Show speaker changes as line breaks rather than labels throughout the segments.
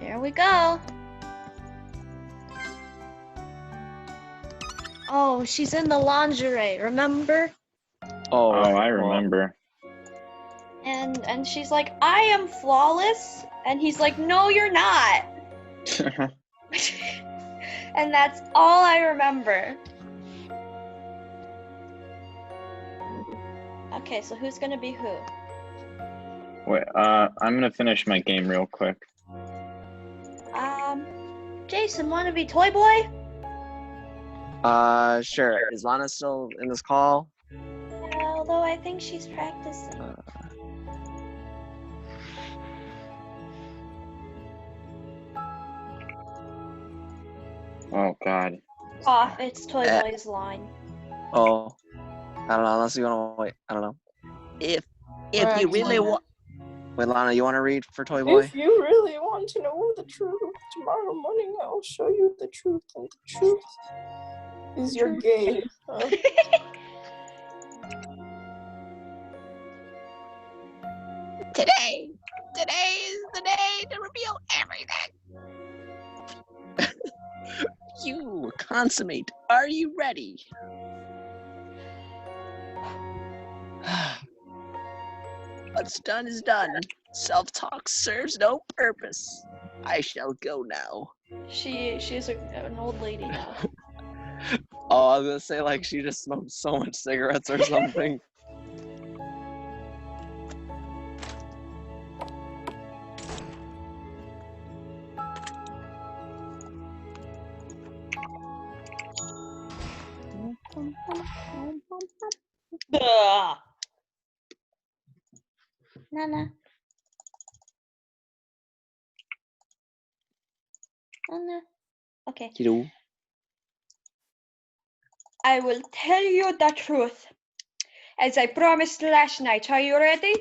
Here we go. Oh, she's in the lingerie, remember?
Oh,
I remember.
And she's like, I am flawless. And he's like, no, you're not. And that's all I remember. Okay, so who's gonna be who?
Wait, I'm gonna finish my game real quick.
Jason, wanna be Toy Boy?
Sure. Is Lana still in this call?
Yeah, although I think she's practicing.
Oh God.
Off, it's Toy Boy's line.
Oh, I don't know. Unless you want to wait. I don't know. If you really want. Wait, Lana, you want to read for Toy Boy?
If you really want to know the truth, tomorrow morning I'll show you the truth, and the truth is your game.
Today is the day to reveal everything. You, Consummate, are you ready? What's done is done. Self-talk serves no purpose. I shall go now.
She's an old lady now.
Oh, I was gonna say like she just smoked so much cigarettes or something.
Nana. Nana. Okay.
Kiddo.
I will tell you the truth. As I promised last night. Are you ready?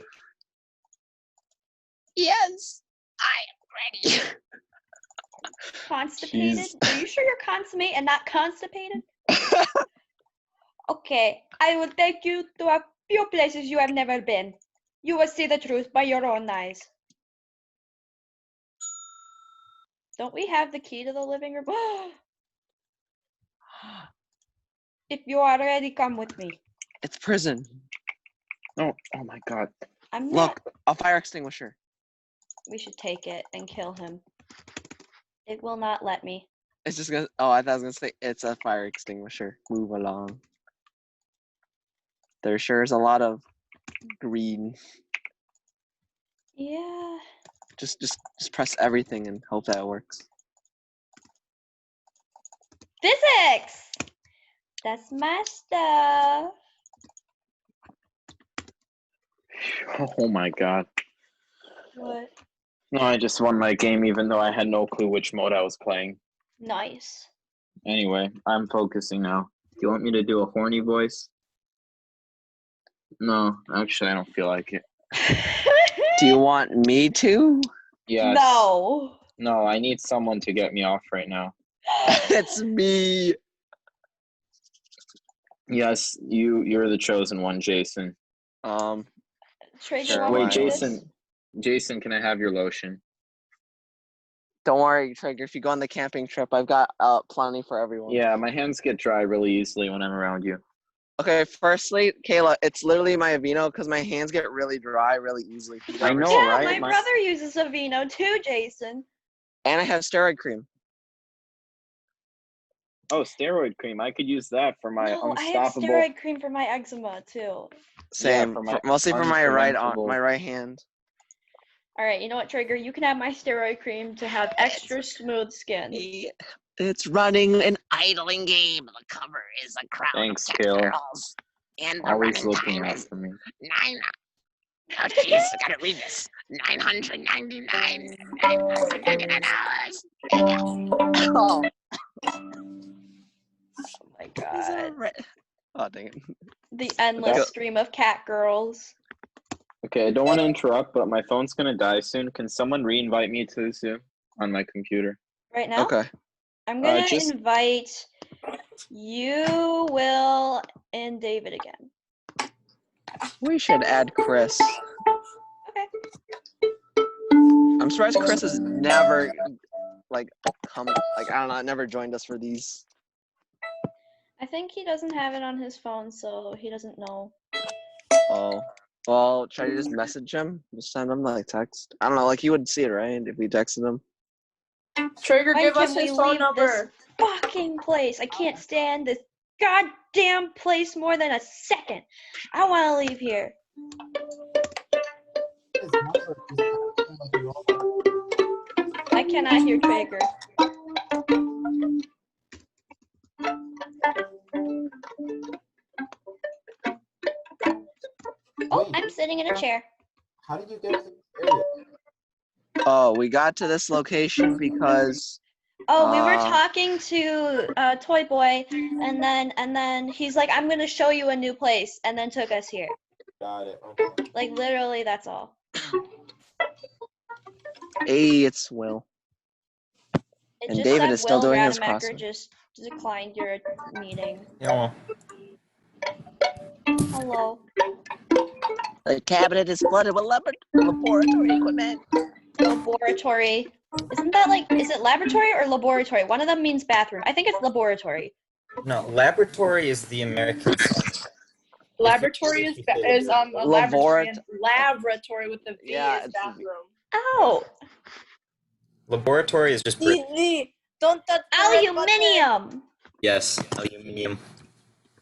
Yes, I am ready.
Constipated?
Jeez.
Are you sure you're consummate and not constipated? Okay, I will take you to a few places you have never been. You will see the truth by your own eyes. Don't we have the key to the living room? If you are ready, come with me.
It's prison.
Oh my God.
I'm
Look,
not.
a fire extinguisher.
We should take it and kill him. It will not let me.
It's just gonna. Oh, I thought I was gonna say it's a fire extinguisher. Move along. There sure is a lot of green.
Yeah.
Just press everything and hope that works.
Physics! That's my stuff.
Oh my God.
What?
No, I just won my game even though I had no clue which mode I was playing.
Nice.
Anyway, I'm focusing now. Do you want me to do a horny voice? No, actually I don't feel like it.
Do you want me to?
Yes.
No.
No, I need someone to get me off right now.
It's me.
Yes, you're the chosen one, Jason.
Trade
Sure,
you want
Wait,
me to do this?
Jason, can I have your lotion?
Don't worry, Trigger. If you go on the camping trip, I've got plenty for everyone.
Yeah, my hands get dry really easily when I'm around you.
Okay, firstly, Kayla, it's literally my Aveeno because my hands get really dry really easily.
I know,
Yeah,
right?
my brother uses Aveeno too, Jason.
And I have steroid cream.
Oh, steroid cream. I could use that for my
No, I have
unstoppable.
steroid cream for my eczema too.
Same,
for my
mostly for my
unpreventable-
my right hand.
All right, you know what, Trigger? You can have my steroid cream to have extra smooth skin.
It's running an idling game. The cover is a crowd
Thanks,
of
Kill.
girls. And the
Always
running
looking
time
out
is
for me.
9. Oh, jeez, I gotta read this. 999 hours. Oh.
Oh my god.
Oh, dang it.
The endless stream of cat girls.
Okay, I don't want to interrupt, but my phone's gonna die soon. Can someone re-invite me to Zoom on my computer?
Right now?
Okay.
I'm gonna
just-
invite you, Will, and David again.
We should add Chris.
Okay.
I'm I'm surprised Chris has never, like, come, like, I don't know, never joined us for these.
I think he doesn't have it on his phone, so he doesn't know.
Oh. Well, try to just message him. Just send him, like, text. I don't know, like, he would see it, right? If we texted him.
Trigger,
When
give us
can
his
we
phone
leave
number.
this fucking place? I can't stand this goddamn place more than a second. I want to leave here.
His number is acting like normal.
I cannot hear Traeger. Oh,
Wait.
I'm sitting in a chair.
How did you get to this area?
Oh, we got to this location because
Oh, we were talking to Toy Boy, and then he's like, "I'm gonna show you a new place," and then took us here.
Got it. Okay.
Like literally, that's all.
hey, it's Will.
It
And
just
David
said
is still
Will
doing his
Rademacher
crossword.
just declined your meeting.
Yeah,
Hello.
The cabinet is flooded with laboratory equipment.
Laboratory. Isn't that like, is it laboratory or laboratory? One of them means bathroom. I think it's laboratory.
no, laboratory is the American song.
Laboratory is a laboratory, and laboratory with the V
Yeah,
is
it's the V.
bathroom.
Oh,
Laboratory is just Brit.
Don't touch the red button.
aluminium.
Yes, aluminum.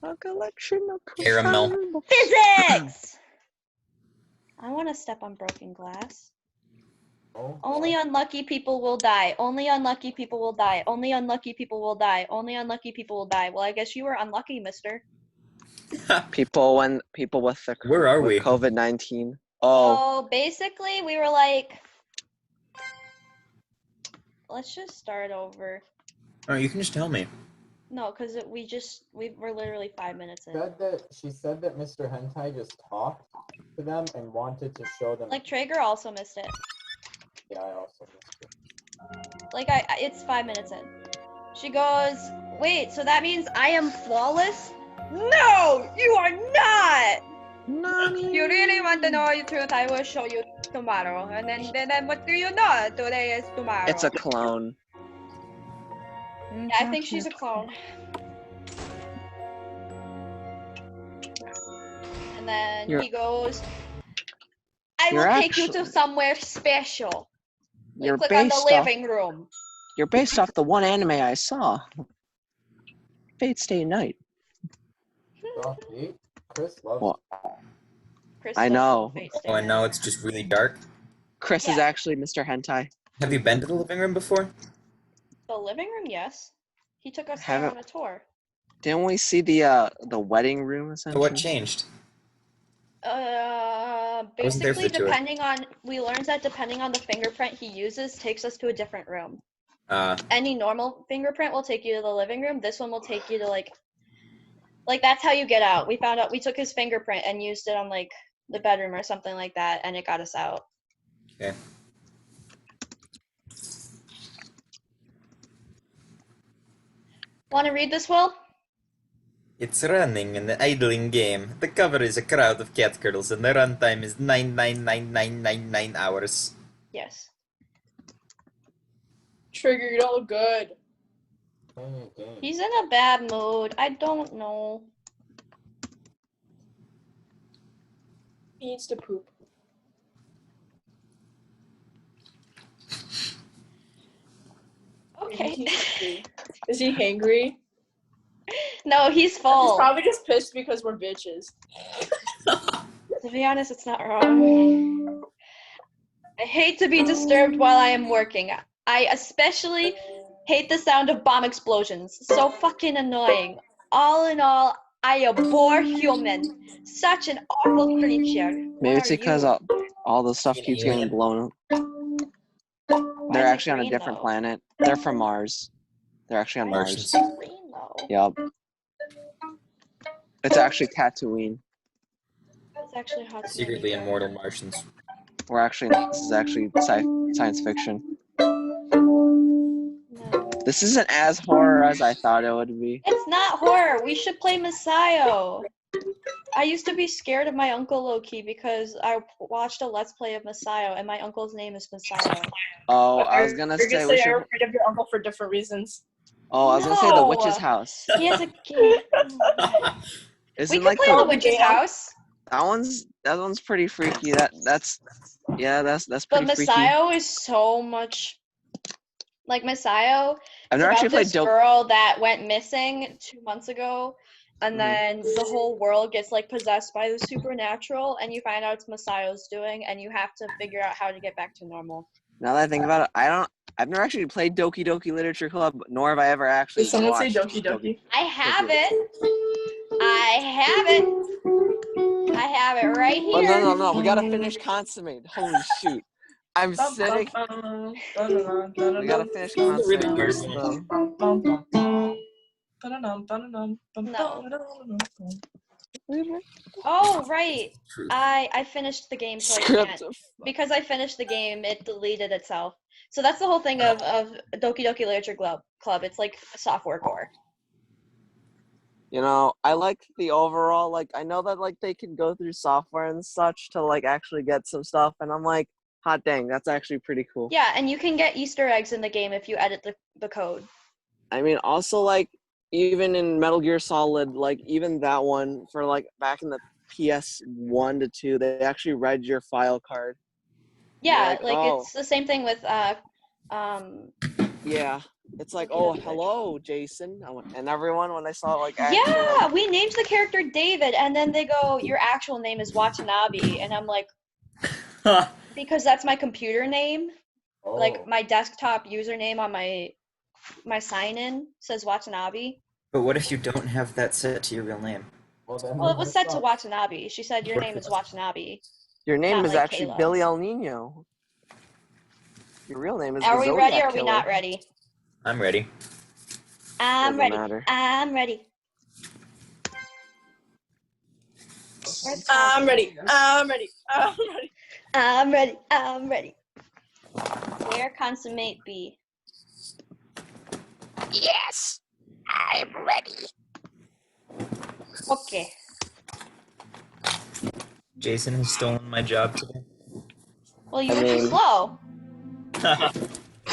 A collection of
Caramel.
Physics. I want to step on broken glass.
Oh,
Only unlucky people will die. Only unlucky people will die. Only unlucky people will die. Only unlucky people will die. Well, I guess you were unlucky, mister.
People with the
Where are we?
COVID-19. Oh,
So basically, we were like, let's just start over.
Oh, you can just tell me.
No, because we were literally 5 minutes in.
she said that Mr. Hentai just talked to them and wanted to show them.
Like Traeger also missed it.
Yeah, I also missed it.
Like it's 5 minutes in. She goes, wait, so that means I am flawless? No, you are not. If you really want to know the truth, I will show you tomorrow. And then what do you know? Today is tomorrow.
it's a clone.
Yeah, I think she's a clone. And then he goes, I will take you to somewhere special. Like,
You're
click on the
based off.
living room.
You're based off the one anime I saw. Fate Stay Night.
Stop, Pete. Chris loves
Well,
Chris
I
loves
know.
Fate
Oh, I
Stay
know
Night.
it's just really dark.
Chris is
Yeah.
actually Mr. Hentai.
Have you been to the living room before?
The living room, yes. He took us
Haven't-
there on a tour.
Didn't we see the wedding room
So
essentially?
what changed? wasn't there for
Basically,
the tour.
we learned that depending on the fingerprint he uses, takes us to a different room.
Uh,
Any normal fingerprint will take you to the living room. This one will take you to like that's how you get out. We found out we took his fingerprint and used it on like the bedroom or something like that, and it got us out.
okay.
Want to read this, Will?
It's running an idling game. The cover is a crowd of cat girls, and the runtime is 9999999 hours.
Yes.
Trigger, you don't look good.
it.
He's in a bad mood. I don't know.
He needs to poop.
Okay.
Is he hangry?
No, he's
He's
full.
probably just pissed because we're bitches.
To be honest, it's not wrong. I hate to be disturbed while I am working. I especially hate the sound of bomb explosions. So fucking annoying. All in all, I abhor human. Such an awful creature.
Maybe
What
it's
are
because
you?
all the stuff keeps getting blown up. They're
is it
actually on a
green,
different
though?
planet. They're from Mars. They're actually on
Why
Mars.
is it green, though?
Yup. It's actually Tatooine.
It's actually hot. to
Secretly
me here.
immortal Martians.
This is actually science fiction.
No.
This isn't as horror as I thought it would be.
It's not horror. We should play Messiah. I used to be scared of my uncle low-key because I watched a Let's Play of Masayo, and my uncle's name is Masayo.
Oh, I was gonna
You're
say
gonna
we
say
should.
you're afraid of your uncle for different reasons.
Oh, I was gonna say the
No!
witch's house.
He has a game. We
Isn't
could
like
play the
the
witch's
Yeah.
house,
that one's pretty freaky. That's
but
pretty freaky.
Masayo is so much. Like Masayo
I've
is
never
about
actually played
this
Dope.
girl that went missing 2 months ago, and
Mhm.
then the whole world gets like possessed by the supernatural, and you find out it's Masayo's doing, and you have to figure out how to get back to normal.
Now that I think about it, I've never actually played Doki Doki Literature Club, nor have I ever actually
Did someone say
watched
Doki Doki?
I have it. I have it. I have it right
Oh
here.
no, we gotta finish Consummate. Holy shoot. I'm sitting. We gotta finish Consummate first, though.
Oh right. I finished the game, so I
Script.
can't. Because I finished the game, it deleted itself. So that's the whole thing of Doki Doki Literature Club. It's like a software core.
You know, I like the overall, like, I know that, like, they can go through software and such to, like, actually get some stuff, and I'm like, hot dang, that's actually pretty cool.
Yeah, and you can get Easter eggs in the game if you edit the code.
I mean, also, like, even in Metal Gear Solid, like, even that one, for, like, back in the PS1 to 2, they actually read your file card.
Yeah,
like, oh.
it's the same thing with
Yeah. It's like, oh, hello, Jason. And everyone, when they saw, like, actually,
yeah,
like,
we named the character David, and then they go, your actual name is Watanabe, and I'm like, because that's my computer name.
Oh.
Like, my desktop username on my sign-in says Watanabe.
But what if you don't have that set to your real name?
Well, it was set to Watanabe. She said, your name is Watanabe.
your name
Not
is
like
actually
Kayla.
Billy El Nino. Your real name is
Are
the
we
Zodiac
ready or are we
Killer.
not ready?
I'm ready.
I'm
Doesn't
ready.
matter.
I'm ready. Where's
I'm ready.
Consummate?
I'm ready. I'm ready.
I'm ready. I'm ready. Where Consummate be?
Yes, I'm ready.
Okay.
Jason has stolen my job today.
Well, you
I
were too
mean-
slow.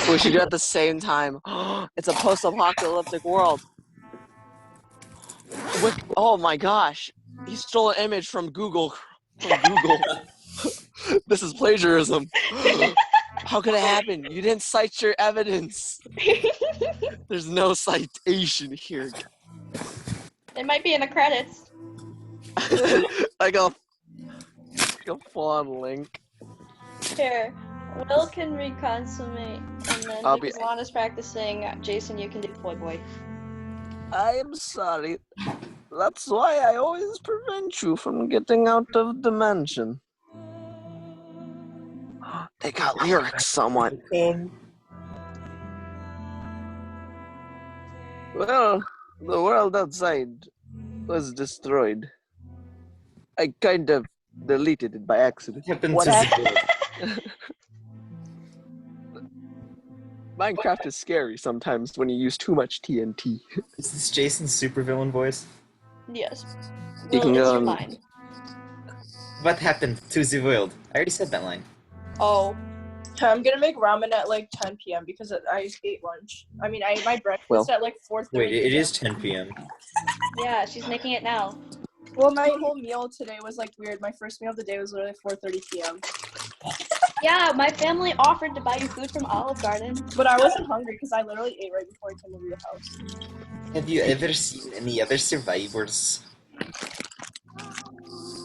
We should do it at the same time. It's a post-apocalyptic world. Oh my gosh. He stole an image from Google. This is plagiarism. How could it happen? You didn't cite your evidence. There's no citation here.
It might be in the credits.
Like a full-on link.
Here. Will can reconsummate, and then
I'll
because Lana's practicing, Jason, you can do Boy Boy.
I am sorry. That's why I always prevent you from getting out of the mansion. They got lyrics somewhat. Well, the world outside was destroyed. I kind of deleted it by accident.
Happened
What
to
happened?
Zero.
Minecraft is scary sometimes when you use too much TNT.
Is this Jason's supervillain voice?
Yes.
You
Will,
can
it's
go
your
on-
line.
What happened to the world? I already said that line.
Oh.
I'm gonna make ramen at like 10 p.m. because I ate lunch. I mean, I ate my breakfast
Well.
at like 4:30.
Wait, it
p.m.
is 10 p.m.
Yeah, she's making it now.
Well, my whole meal today was like weird. My first meal of the day was literally 4:30 p.m.
Yeah, my family offered to buy you food from Olive Garden.
But I wasn't hungry because I literally ate right before I came over your house.
Have you ever seen any other survivors?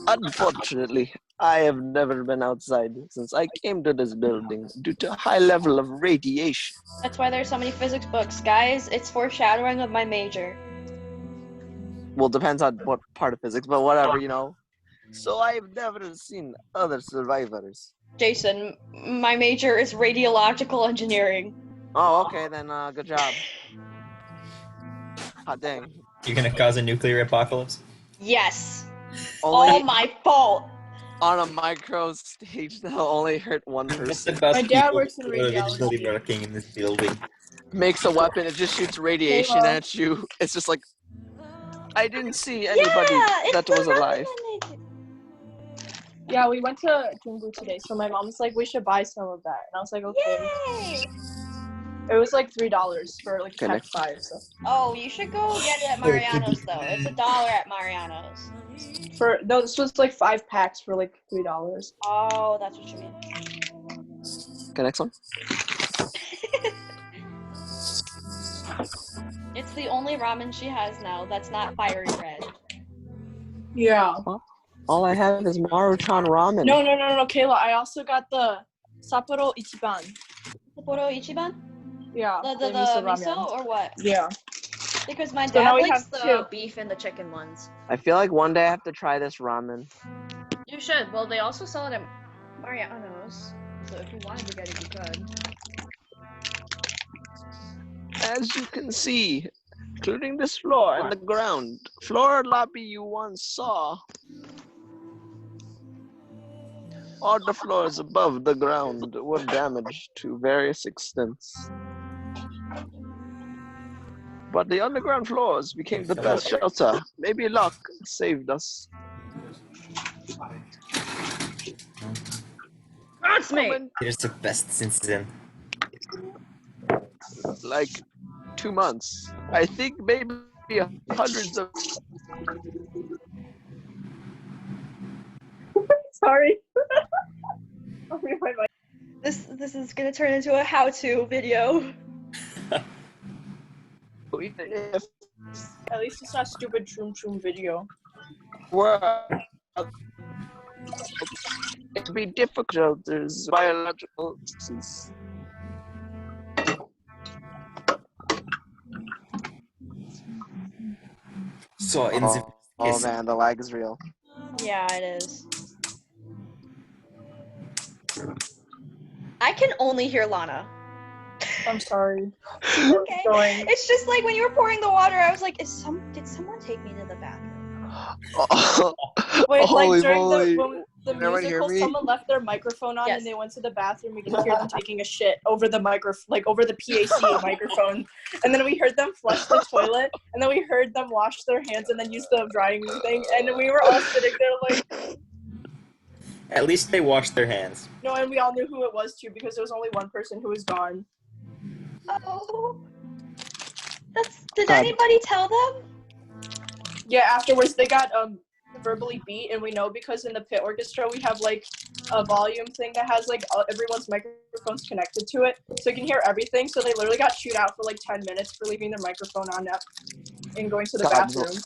Unfortunately, I have never been outside since I came to this building due to high level of radiation.
That's why there's so many physics books. Guys, it's foreshadowing of my major.
Well, depends on what part of physics, but whatever, you know. So I've never seen other survivors.
Jason, my major is radiological engineering.
Oh, okay, then good job. Hot dang.
You're gonna cause a nuclear apocalypse?
Yes.
Only
All my fault.
on a micro stage that'll only hurt one
What's
person.
about
My dad
people
works in
who are originally
radiology.
working in this building?
Makes a weapon, it just shoots radiation
Halo.
at you. It's just like, I didn't see anybody
Yeah, it's
that
the
was alive.
weapon they
Yeah, we went to Jumbo today, so my mom was like, we should buy some of that. And I was like, okay.
Yay!
It was like $3 for like
Okay,
pack 5. So.
Oh, you should go get it at Mariano's though. It's $1 at Mariano's.
No, this was like 5 packs for like $3.
Oh, that's what you mean.
Okay, next one.
It's the only ramen she has now that's not fiery red.
Yeah.
All I have is Maruchan ramen.
No, Kayla. I also got the Sapporo Ichiban.
Sapporo Ichiban?
Yeah.
The
miso
miso
ramen.
or what?
Yeah.
Because my
So
dad
now we
likes
have
the
2.
beef and the chicken ones.
I feel like one day I have to try this ramen.
You should. Well, they also sell it at Mariano's. So if you wanted to get it, you could.
As you can see, including this floor and the ground, floor lobby you once saw. All the floors above the ground were damaged to various extents. But the underground floors became the best shelter. Maybe luck saved us.
That's me!
Here's the best since then.
Like 2 months. I think maybe hundreds of.
Sorry. I'll mute my mic.
This is gonna turn into a how-to video.
If
At least it's not stupid Troom video.
were it'd be difficult. There's biological.
So in the
Oh
case,
man, the lag is real.
Yeah, it is. I can only hear Lana.
I'm sorry.
Okay.
Going.
It's just like when you were pouring the water, I was like, did someone take me to the bathroom?
Wait,
Holy
like during
moly.
the
Everyone hear
musical,
me?
someone left their microphone on
Yes.
and they went to the bathroom. We could hear them taking a shit over the over the PAC microphone. And then we heard them flush the toilet, and then we heard them wash their hands and then use the drying thing. And we were all sitting there like,
at least they washed their hands.
no, and we all knew who it was too because there was only one person who was gone.
Oh. Did
God.
anybody tell them?
Yeah, afterwards they got verbally beat, and we know because in the pit orchestra we have like a volume thing that has like everyone's microphones connected to it, so you can hear everything. So they literally got chewed out for like 10 minutes for leaving their microphone on and going to the bathroom.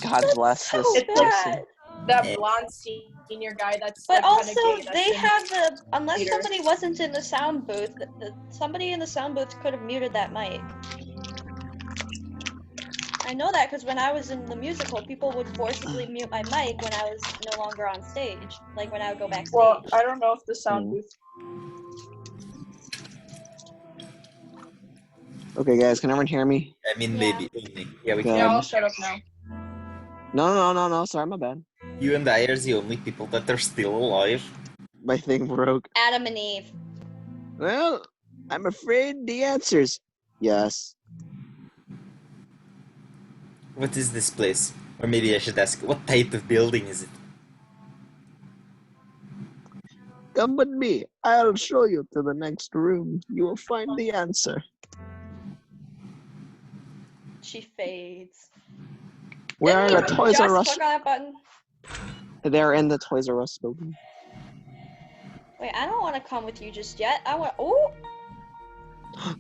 God bless this
so
person.
bad.
That blonde senior guy that's
But
like,
also,
kinda gay,
they
that's in-
have unless
theater.
somebody wasn't in the sound booth, somebody in the sound booth could have muted that mic. I know that because when I was in the musical, people would forcibly mute my mic when I was no longer on stage, like when I would go backstage.
Well, I don't know if the sound booth.
Okay, guys, can everyone hear me?
I mean,
Yeah.
maybe only. Yeah, we
Yeah.
can.
Yeah, I'll shut up now.
No. Sorry, my bad.
You and I are the only people that are still alive.
My thing broke.
Adam and Eve.
Well, I'm afraid the answer's yes.
What is this place? Or maybe I should ask, what type of building is it?
Come with me. I'll show you to the next room. You will find the answer.
She fades.
We're in
Didn't
the
you
Toys
just
R Us.
click on that button?
They're in the Toys R Us building.
Wait, I don't want to come with you just yet. I want. Oh,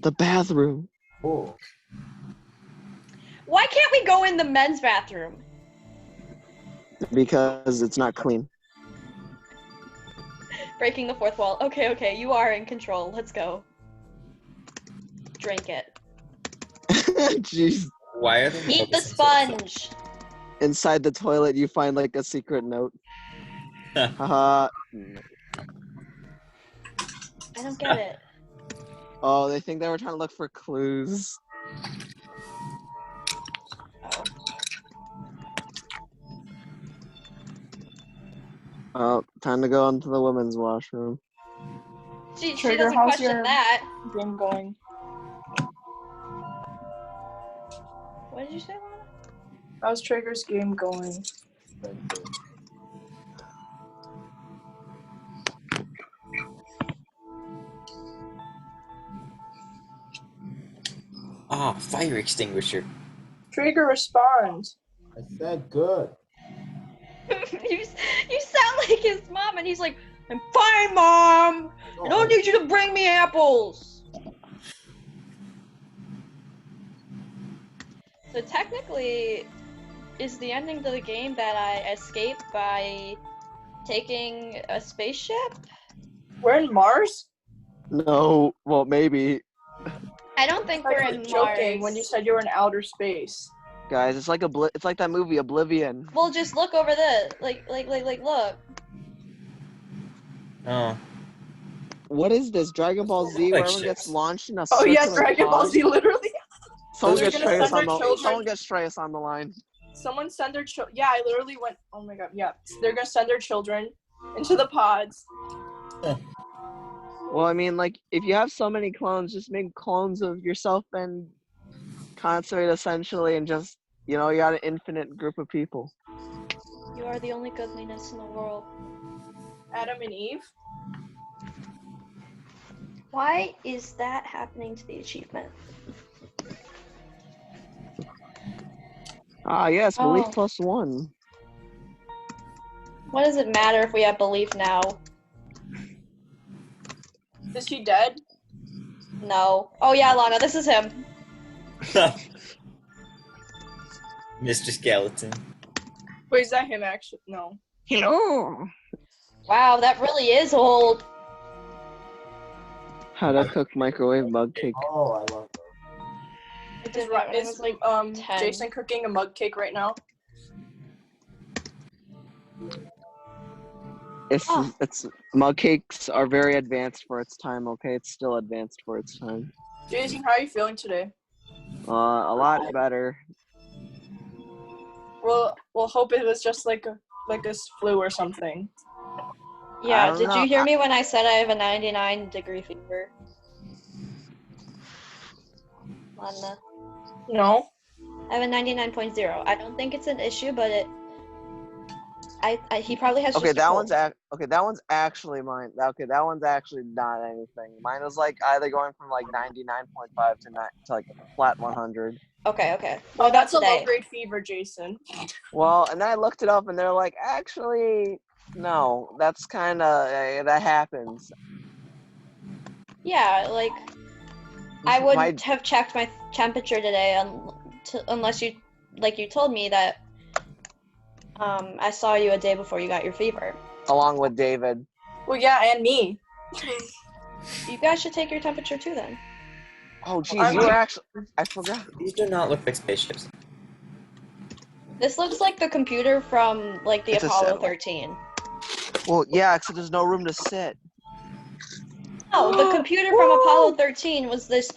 The bathroom.
Oh,
why can't we go in the men's bathroom?
Because it's not clean.
Breaking the fourth wall. Okay, you are in control. Let's go. Drink it.
Jeez.
Why are they
Eat the sponge.
Inside the toilet, you find like a secret note. Haha.
I don't get it.
Oh, they think they were trying to look for clues.
Oh.
Oh, time to go into the women's washroom.
She
Trigger,
doesn't
how's
question
your-
that.
Game going.
What did you say, Lana?
How's Trigger's game going?
Ah, fire extinguisher.
Trigger responds.
I said good.
you sound like his mom, and he's like, I'm fine, Mom. I don't need you to bring me apples. So technically, is the ending to the game that I escape by taking a spaceship?
We're in Mars?
No, well maybe.
I don't think
I
we're
was
in
joking
Mars.
when you said you were in outer space.
Guys, it's like it's like that movie Oblivion.
Well, just look over this. Like, look.
Oh.
What is this? Dragon Ball Z, where everyone gets
Spaceships.
launched in a
Oh yeah,
circular
Dragon Ball
pod?
Z, literally.
Someone
They're
gets
gonna
Treyas
send
on
their
the
children-
someone gets Treyas on the line.
Someone send their children. Yeah, I literally went. Oh my god, yeah. They're gonna send their children into the pods.
Well, I mean, like, if you have so many clones, just make clones of yourself and Consummate essentially, and just, you know, you got an infinite group of people.
You are the only godliness in the world.
Adam and Eve.
Why is that happening to the achievement?
Ah, yes, belief
Oh.
+1.
What does it matter if we have belief now?
Is he dead?
No. Oh yeah, Lana, this is him.
Mr. Skeleton.
Wait, is that him actually? No.
Hello.
Wow, that really is old.
How to cook microwave mug cake.
Oh, I love it.
I did that when I was like 10.
Jason cooking a mug cake right now?
It's mug cakes are very advanced for its time. Okay, it's still advanced for its time.
Jason, how are you feeling today?
A lot better.
We'll hope it was just like a flu or something.
I
Yeah,
don't
did
know.
you hear me when I said I have a 99-degree fever? Lana.
No.
I have a 99.0. I don't think it's an issue, but he probably has
Okay,
just a
that
cold.
that one's actually mine. Okay, that one's actually not anything. Mine was like either going from like 99.5 to like flat 100.
Okay.
Well,
What about
that's a
today?
low-grade fever, Jason.
Well, and then I looked it up, and they're like, actually, no, that's kind of that happens.
Yeah, like I wouldn't
My-
have checked my temperature today unless you told me that I saw you a day before you got your fever.
along with David.
Well, yeah, and me.
You guys should take your temperature too then.
Oh, geez,
I'm-
you were actually. I forgot.
These do not look like spaceships.
This looks like the computer from like the
It's a
Apollo
satellite.
13.
Well, yeah, except there's no room to sit.
Oh, the computer from Apollo 13 was this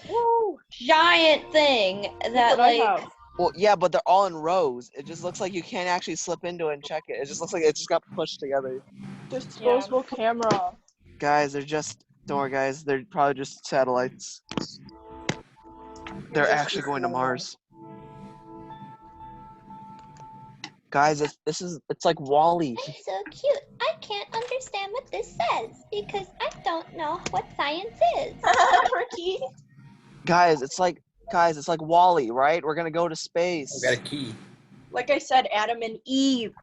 giant thing that
What I
like
have.
Well, yeah, but they're all in rows. It just looks like you can't actually slip into it and check it. It just looks like it just got pushed together.
Disposable camera.
Guys, they're just. Don't worry, guys. They're probably just satellites. They're
Just
actually going to
before.
Mars. Guys, it's like Wall-E.
It's so cute. I can't understand what this says because I don't know what science is.
Quirky.
Guys, it's like Wall-E, right? We're gonna go to space.
We got a key.
Like I said, Adam and Eve.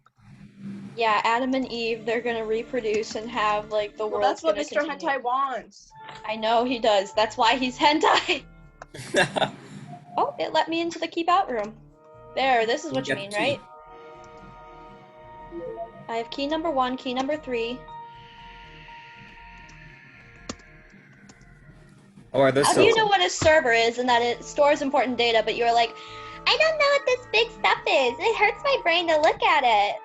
yeah, Adam and Eve, they're gonna reproduce and have like the
Well,
world's
that's what
gonna
Mr.
continue.
Hentai wants.
I know he does. That's why he's hentai. Oh, it let me into the keep out room. There, this is what you
got
mean,
key.
right? I have key number 1, key number 3.
Oh, are those
How do you
still-
know what a server is and that it stores important data, but you're like,
I don't know what this big stuff is. It hurts my brain to look at it.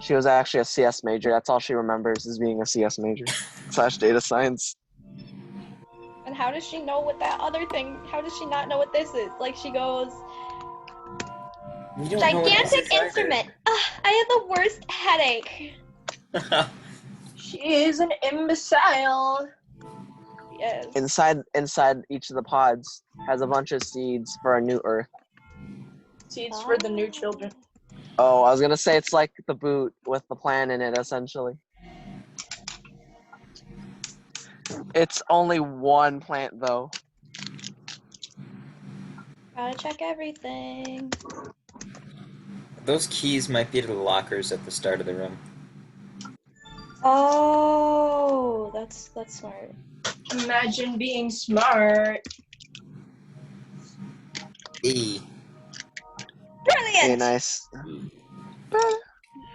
She was actually a CS major. That's all she remembers is being a CS major / data science.
and how does she know what that other thing, how does she not know what this is? Like she goes,
We don't know what this
gigantic
is either.
instrument. Ugh, I have the worst headache.
She is an imbecile.
Yes.
Inside each of the pods has a bunch of seeds for a new Earth.
Seeds for the new children.
Oh, I was gonna say it's like the boot with the plan in it, essentially. It's only one plant, though.
Gotta check everything.
Those keys might be to the lockers at the start of the room.
Oh, that's smart.
Imagine being smart.
E.
Brilliant!
Hey, nice.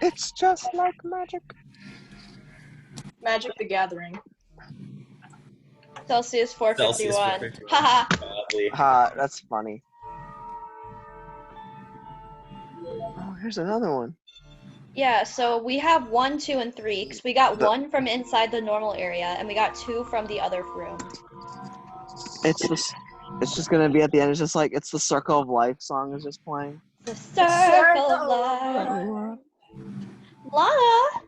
It's just like magic.
Magic the Gathering.
Celsius 451.
Celsius 451.
Haha.
Probably.
That's funny. Oh, here's another one.
Yeah, so we have 1, 2, and 3, because we got 1 from inside the normal area, and we got 2 from the other room.
It's just gonna be at the end. It's just like it's the Circle of Life song is just playing.
The circle of life. Lana,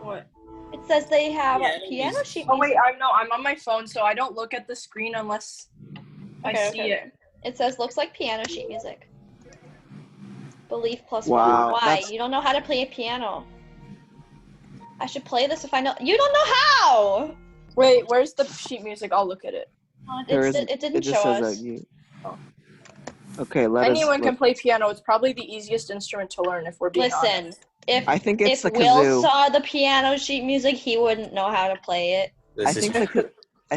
What?
it says they have
Yeah,
a piano sheet
Oh wait,
music.
I'm on my phone, so I don't look at the screen unless I
Okay,
see
okay.
it.
It says looks like piano sheet music. Belief plus
Wow,
1. Why?
that's-
You don't know how to play a piano. I should play this if I know. You don't know how!
Wait, where's the sheet music? I'll look at it.
It didn't
just
show
says
us.
that you. Okay, let
Anyone
us.
can play piano. It's probably the easiest instrument to learn if we're being
Listen,
honest.
if
I think it's
if
the
Will
kazoo.
saw the piano sheet music, he wouldn't know how to play it.
I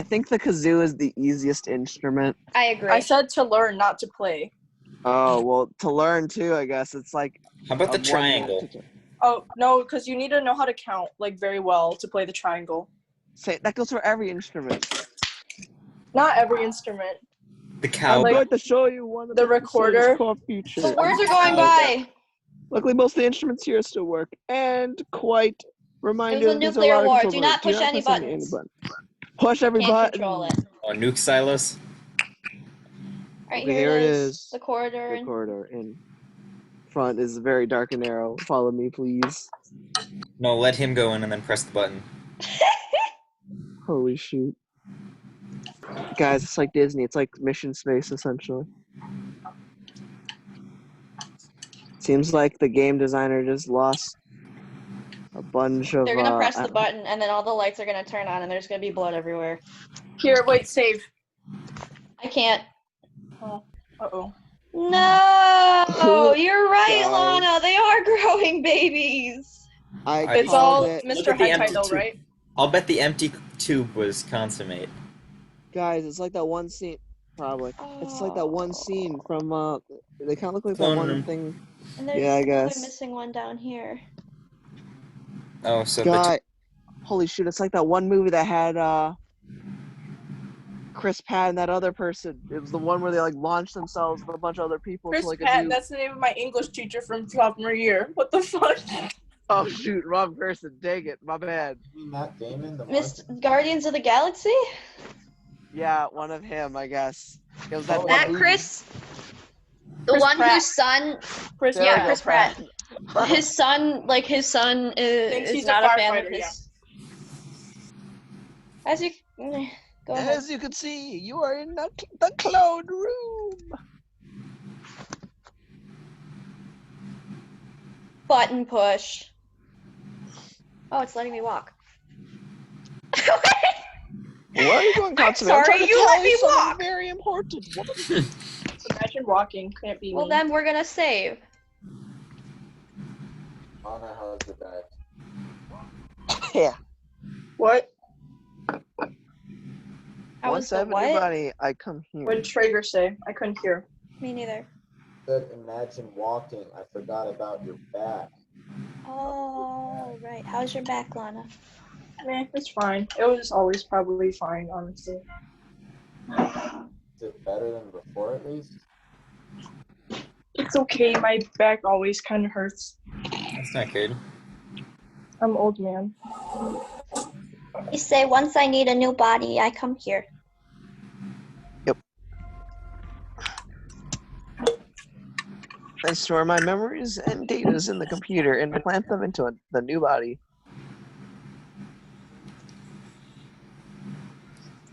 think the kazoo is the easiest instrument.
I agree.
I said to learn, not to play.
Oh well, to learn too. I guess it's like.
How about the
of one
triangle?
note to-
Oh no, because you need to know how to count like very well to play the triangle.
Say that goes for every instrument.
Not every instrument.
The
I'm
cow.
like-
going to show you one of
the
the
recorder.
core features.
the words are going by.
Luckily, most of the instruments here still work, and quite reminder.
It was a
these are
nuclear
lot of
war.
control
Do not
buttons.
push any buttons.
Push every
Can't
button.
control it.
Oh, nuke silos.
Alright,
Okay,
here
here
it
it
is.
is.
The corridor.
The corridor in front is very dark and narrow. Follow me, please.
No, let him go in and then press the button.
Holy shoot. Guys, it's like Disney. It's like Mission Space, essentially. Seems like the game designer just lost a bunch of...
They're gonna press the button, and then all the lights are gonna turn on, and there's gonna be blood everywhere.
Here, wait, save.
I can't.
Uh-oh.
No! You're right,
Guys.
Lana! They are growing babies!
It's
called
all
it.
Look
Mr.
at the
Hentai
empty
though,
tube.
right?
I'll bet the empty tube was Consummate.
Guys, it's like that one scene... Probably. It's like that one scene from... They kind of look like that
Clone
one
room.
thing...
And there's
Yeah, I
another
guess.
missing one down here.
Oh, so the
Guy, holy shit! It's like that one movie that had Chris Pratt and that other person. It was the one where they like launched themselves with a bunch of other people
Chris
to like a
Patton,
new.
that's the name of my English teacher from sophomore year. What the fuck?
Oh shoot, wrong person. Dang it, my bad.
Matt Damon, the
Miss
Martian?
Guardians of the Galaxy?
Yeah, one of him, I guess. It was that
Oh,
one
That
movie.
Chris? The
Chris
one
Pratt.
whose son...
Chris
There we
Yeah,
go,
Chris Pratt. His son
Thinks
is
he's
not
a
a fan of
firefighter,
his... As you... Go ahead.
As you can see, you are in the clone room.
Button push. Oh, it's letting me walk.
Where are you going, Consummate?
sorry,
trying to
you
tell
let me
something
walk.
Very important. Woman.
Imagine walking. Can't be
Well,
me.
then we're gonna save.
Anna, how's your back?
Yeah.
What?
How was
Once
the what?
everybody, I come here.
What did Traeger say? I couldn't hear.
Me neither.
Said, imagine walking. I forgot about your back.
Oh, right. How's your back, Lana?
It's fine. It was always probably fine, honestly.
Is it better than before at least?
It's okay. My back always kind of hurts.
That's not good.
I'm old, man.
You say, once I need a new body, I come here.
I store my memories and datas in the computer and plant them into the new body.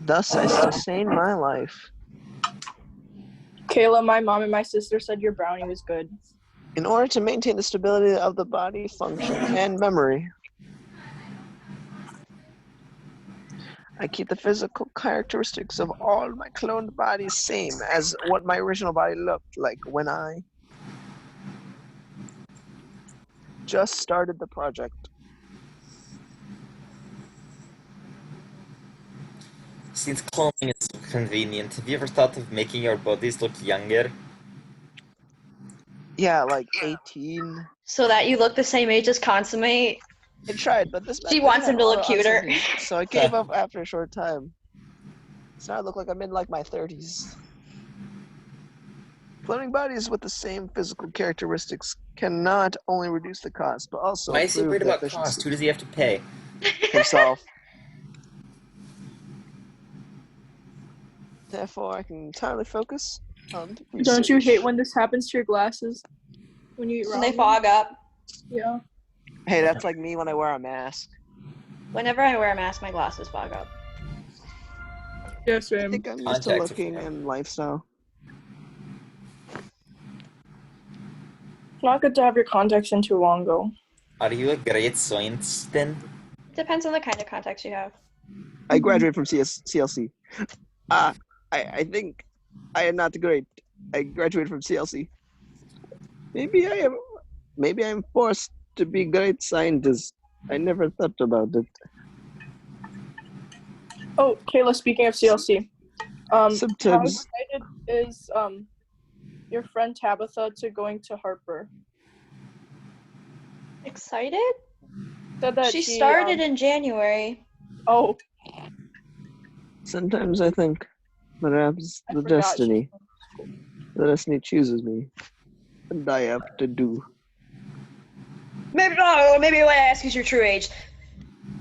Thus, I sustain my life.
Kayla, my mom and my sister said your brownie was good.
In order to maintain the stability of the body, function, and memory. I keep the physical characteristics of all my cloned bodies same as what my original body looked like when I just started the project.
Since cloning is so convenient, have you ever thought of making your bodies look younger?
Yeah, like 18.
So that you look the same age as Consummate.
I tried, but this
She
method
wants
had
him to look
auto
cuter.
uncertainty, so I gave up after a short time. So now I look like I'm in like my 30s. Cloning bodies with the same physical characteristics can not only reduce the cost, but also
Why is he
improve
worried
the
about
efficiency.
cost? Who does he have to pay?
Himself. Therefore, I can entirely focus on the research.
Don't you hate when this happens to your glasses? When you eat
When they
ramen?
fog up.
Yeah.
Hey, that's like me when I wear a mask.
Whenever I wear a mask, my glasses fog up.
Yeah,
I
same.
think I'm used to
Contacts, of
looking
course.
and lifestyle.
It's not good to have your contacts in too long, though.
Are you a great science then?
It depends on the kind of contacts you have.
I graduated from CLC. I think I am not great. I graduated from CLC. Maybe I'm forced to be great scientist. I never thought about it.
Oh, Kayla, speaking of CLC, how
Sometimes
excited is your friend Tabitha to going to Harper?
Excited?
Said that
She started in January.
Oh,
sometimes I think perhaps
I
the
forgot.
destiny chooses me, and I have to do.
Maybe what I ask is your true age.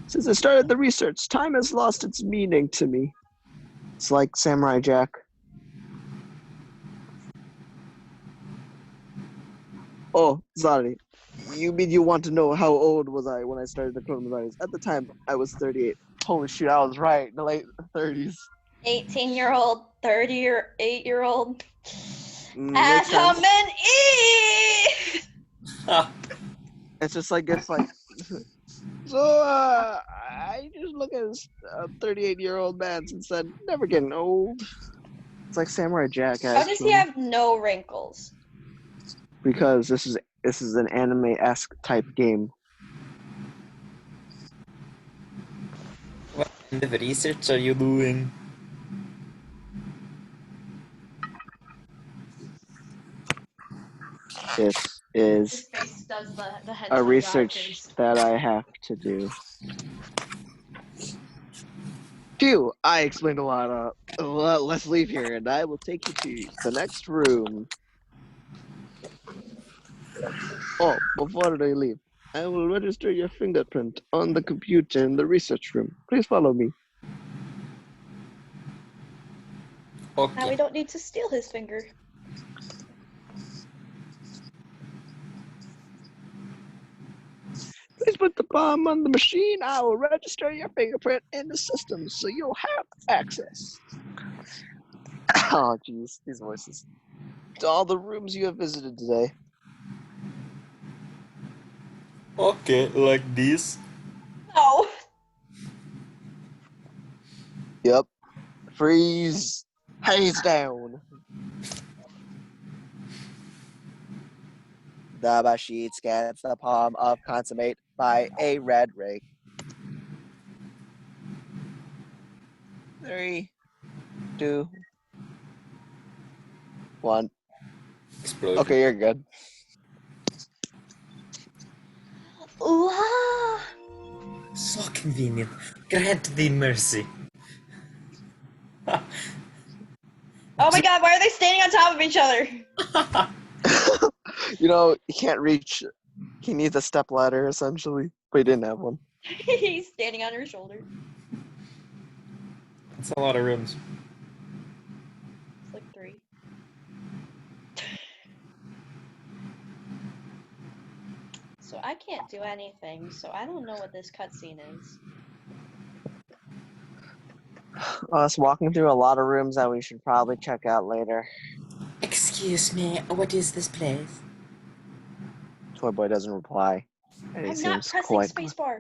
Since I started the research, time has lost its meaning to me. It's like Samurai Jack. Oh, sorry. You mean you want to know how old was I when I started the coronavirus? At the time, I was 38. Holy shit, I was right. In the late 30s.
18-year-old, 38-year-old.
Makes
Adam
sense.
and Eve!
It's just like, so, I just look at a 38-year-old man since then, never getting old. It's like Samurai Jack, actually.
How does he have no wrinkles?
Because this is an anime-esque type game.
What kind of research are you doing?
This is
His face does the hentai
a
guy
research
face.
that I have to do. Phew, I explained a lot. Let's leave here, and I will take you to the next room. Oh, before I leave, I will register your fingerprint on the computer in the research room. Please follow me.
Now we
Okay.
don't need to steal his finger.
Please put the bomb on the machine. I will register your fingerprint in the system so you'll have access. Oh, jeez, these voices. To all the rooms you have visited today.
Okay, like this.
No.
Yep. Freeze. Haze down. The machine scans the palm of Consummate by a red ray. 3, 2, 1.
Explode.
Okay, you're good.
Wow.
So convenient. Grant thee mercy.
Oh my god, why are they standing on top of each other?
You can't reach. He needs a step ladder, essentially. But he didn't have one.
He's standing on her shoulder.
That's a lot of rooms.
It's like 3. So I can't do anything, so I don't know what this cutscene is.
Us walking through a lot of rooms that we should probably check out later.
Excuse me, what is this place?
Toy Boy doesn't reply. And he
I'm not
seems
pressing
quite.
spacebar.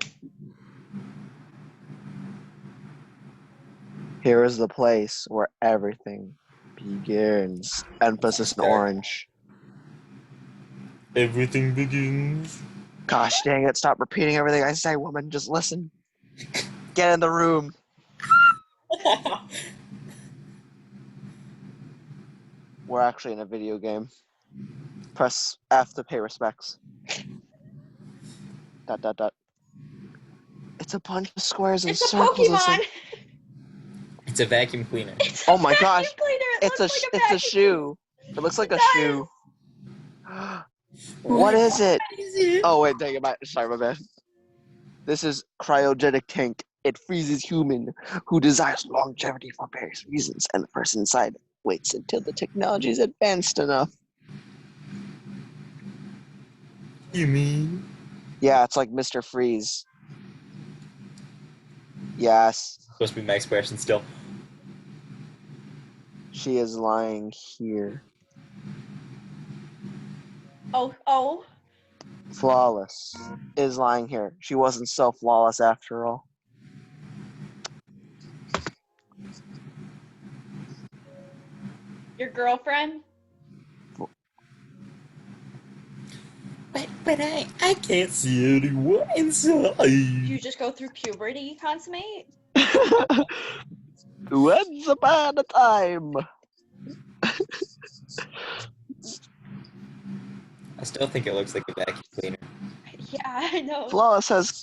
Here is the place where everything begins. Emphasis in orange.
Everything begins.
Gosh dang it, stop repeating everything I say, woman. Just listen. Get in the room. We're actually in a video game. Press F to pay respects. ... It's a bunch of squares and
It's a
circles.
Pokemon.
It's a vacuum cleaner.
It's a
Oh my
vacuum
gosh.
cleaner. It
It's
looks
a
like
it's a
vacuum
shoe. It looks like
It
a
does.
shoe. What is it? Oh wait, dang it, sorry, my bad. This is cryogenic tank. It freezes human who desires longevity for various reasons, and the person inside waits until the technology is advanced enough.
You mean?
Yeah, it's like Mr. Freeze. Yes,
Supposed to be my expression still.
she is lying here.
Oh.
Flawless is lying here. She wasn't so flawless after all.
Your girlfriend?
But I can't see anyone inside.
You just go through puberty, Consummate?
Once upon a time.
I still think it looks like a vacuum cleaner.
Yeah, I know.
Flawless has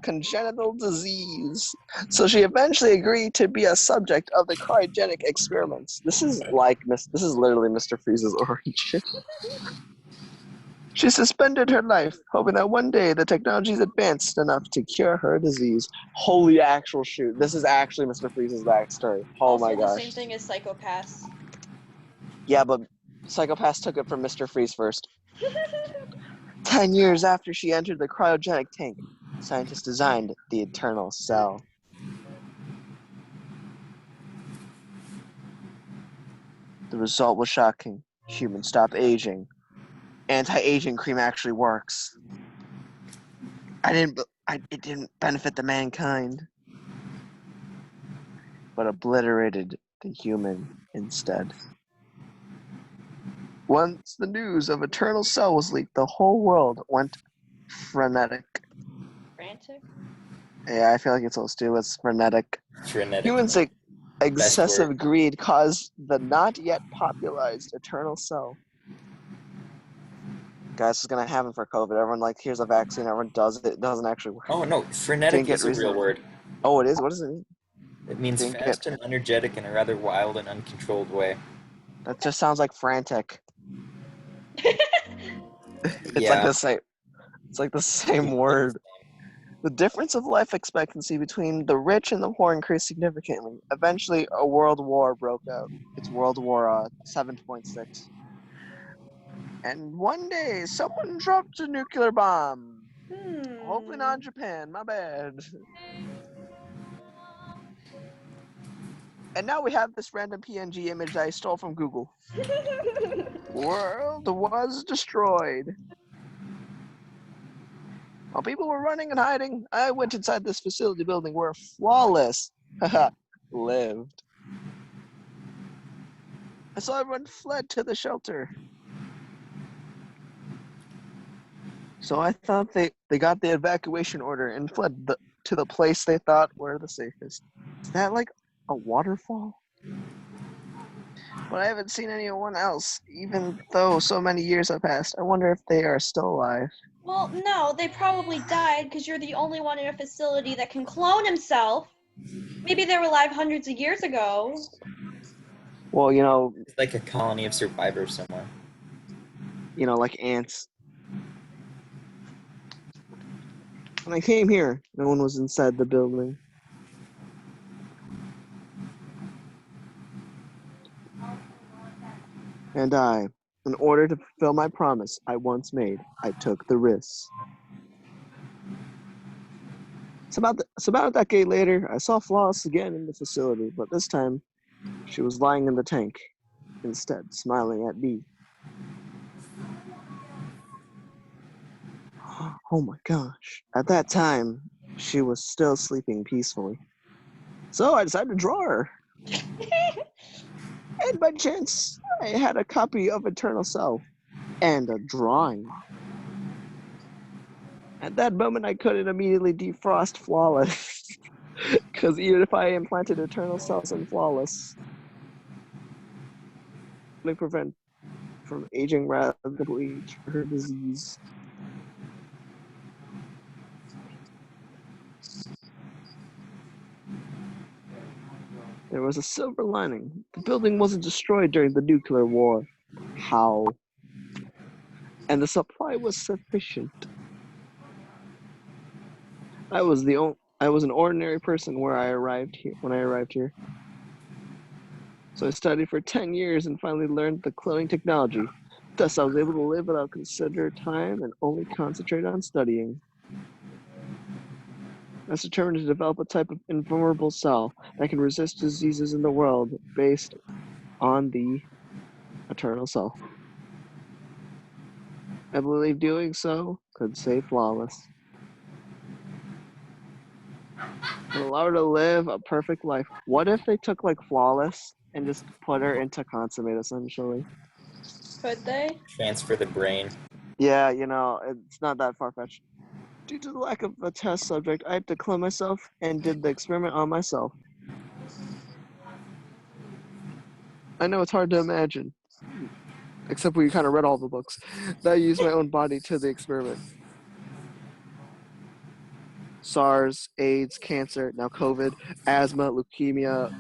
congenital disease, so she eventually agreed to be a subject of the cryogenic experiments. This is literally Mr. Freeze's origin. She suspended her life, hoping that one day the technology is advanced enough to cure her disease. Holy actual shoot! This is actually Mr. Freeze's backstory. Oh
Also
my
the
gosh!
same thing as Psychopaths.
Yeah, but Psychopaths took it from Mr. Freeze first. 10 years after she entered the cryogenic tank, scientists designed the eternal cell. The result was shocking. Humans stop aging. Anti-aging cream actually works. It didn't benefit the mankind, but obliterated the human instead. Once the news of eternal cell was leaked, the whole world went frenetic.
Frantic?
Yeah, I feel like it's supposed to. It's frenetic.
Frenetic.
Humans' excessive
word.
greed caused the not yet popularized eternal cell. Guys, this is gonna happen for COVID. Everyone here's a vaccine. Everyone does it. It doesn't actually work.
Oh no, frenetic is a real word.
Oh, it is. What does it mean?
It means
Didn't
fast and energetic in a rather wild and uncontrolled way.
That just sounds like frantic. It's
Yeah.
like the same. It's like the same word. The difference of life expectancy between the rich and the poor increased significantly. Eventually, a world war broke out. It's World War 7.6. And one day, someone dropped a nuclear bomb. Hopefully not Japan. My bad. And now we have this random PNG image that I stole from Google. World was destroyed. While people were running and hiding, I went inside this facility building where Flawless lived. I saw everyone fled to the shelter. So I thought they got the evacuation order and fled to the place they thought were the safest. Is that like a waterfall? But I haven't seen anyone else, even though so many years have passed. I wonder if they are still alive.
Well, no, they probably died because you're the only one in a facility that can clone himself. Maybe they were alive hundreds of years ago.
Well,
It's like a colony of survivors somewhere.
Like ants. When I came here, no one was inside the building. And in order to fulfill my promise I once made, I took the risk. It's about a decade later, I saw Flawless again in the facility, but this time she was lying in the tank, instead smiling at me. Oh my gosh. At that time, she was still sleeping peacefully. So I decided to draw her. And by chance, I had a copy of Eternal Cell and a drawing. At that moment, I couldn't immediately defrost Flawless. Because even if I implanted Eternal Cells in Flawless, it would prevent from aging rapidly to her disease. There was a silver lining. The building wasn't destroyed during the nuclear war. How? And the supply was sufficient. I was an ordinary person when I arrived here. So I studied for 10 years and finally learned the cloning technology. Thus, I was able to live without considered time and only concentrate on studying. I was determined to develop a type of invulnerable cell that can resist diseases in the world based on the Eternal Cell. I believe doing so could save Flawless. And allow her to live a perfect life. What if they took like Flawless and just put her into Consummate essentially?
Could they?
Transfer the brain.
Yeah, it's not that far-fetched. Due to the lack of a test subject, I had to clone myself and did the experiment on myself. I know it's hard to imagine, except we kind of read all the books, that I used my own body to the experiment. SARS, AIDS, cancer, now COVID, asthma, leukemia,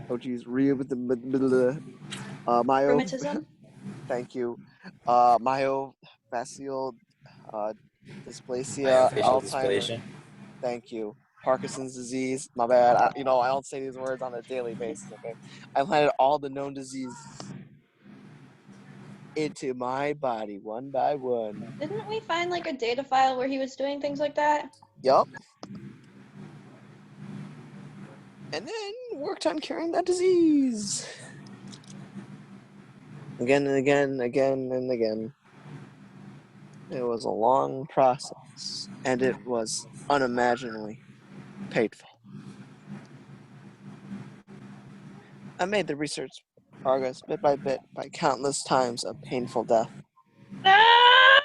Rheumatism?
thank you, myofascial dysplasia,
Myofascial
Alzheimer's,
dysplasia.
thank you, Parkinson's disease, my bad, I don't say these words on a daily basis, okay? I planted all the known diseases into my body one by one.
Didn't we find like a data file where he was doing things like that?
Yup. And then worked on curing that disease. Again and again, again and again. It was a long process, and it was unimaginably painful. I made the research progress bit by bit by countless times of painful death.
Ah!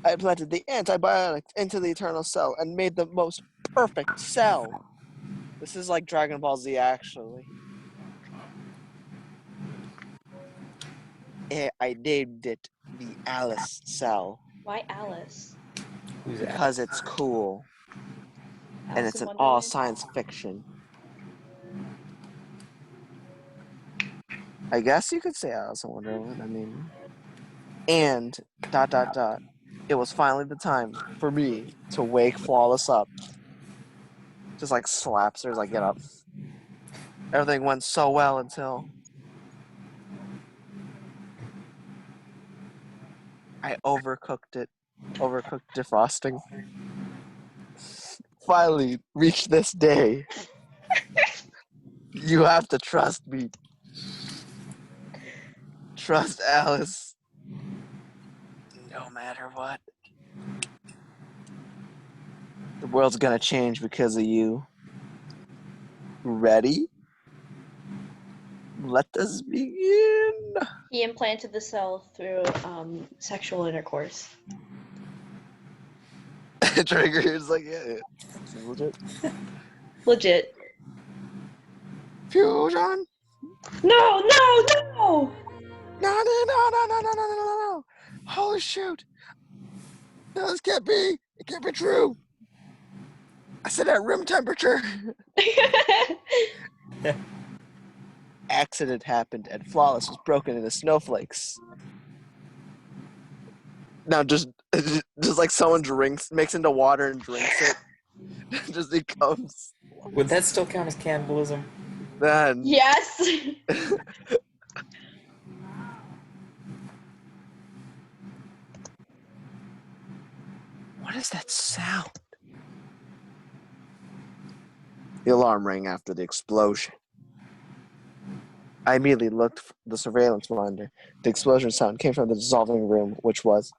I implanted the antibiotics into the Eternal Cell and made the most perfect cell. This is like Dragon Ball Z, actually. I named it the Alice Cell
Why Alice?
Who's that?
because it's cool and
Alice
it's
in
an all
Wonderland?
science fiction. I guess you could say Alice in Wonderland. I mean, and ... It was finally the time for me to wake Flawless up. Just like slaps her as I get up. Everything went so well until I overcooked defrosting. Finally reached this day. You have to trust me. Trust Alice. No matter what. The world's gonna change because of you. Ready? Let us begin.
He implanted the cell through sexual intercourse.
Trigger's like, yeah, this is legit.
Legit.
Fusion?
No, no, no!
No. Holy shoot. No, this can't be. It can't be true. I said at room temperature. Accident happened and Flawless was broken into snowflakes. Now just like someone makes into water and drinks it. Just becomes.
Would that still count as cannibalism?
Then.
Yes!
What is that sound? The alarm rang after the explosion. I immediately looked for the surveillance monitor. The explosion sound came from the dissolving room, which was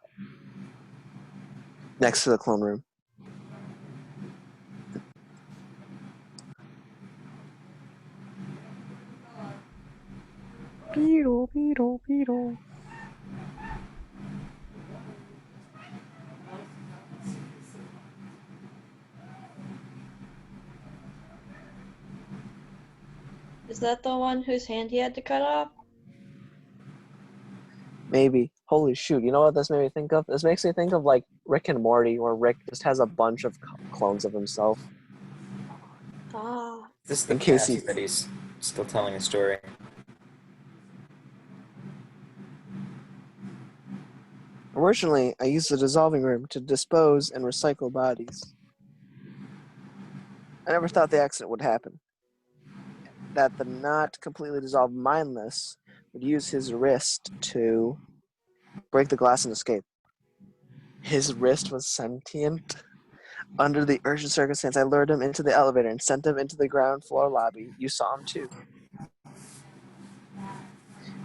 next to the clone room. Beetle, beetle, beetle.
Is that the one whose hand he had to cut off?
Maybe. Holy shoot! You know what this made me think of? This makes me think of like Rick and Morty, where Rick just has a bunch of clones of himself.
Ah.
This is the
In case he-
past that he's still telling a story.
Originally, I used the dissolving room to dispose and recycle bodies. I never thought the accident would happen. That the not completely dissolved mindless would use his wrist to break the glass and escape. His wrist was sentient. Under the urgent circumstance, I lured him into the elevator and sent him into the ground floor lobby. You saw him too.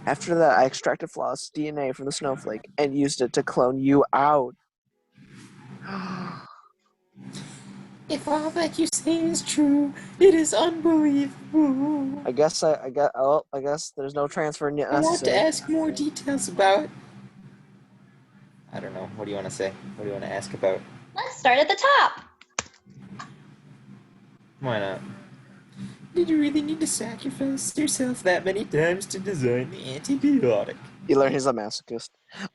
After that, I extracted flawless DNA from the snowflake and used it to clone you out.
If all that you say is true, it is unbelievable.
I guess there's no transfer
I want to
necessary.
ask more details about. I don't know. What do you want to say? What do you want to ask about?
Let's start at the top.
Why not? Did you really need to sacrifice yourself that many times to design the antibiotic?
You learn he's a masochist.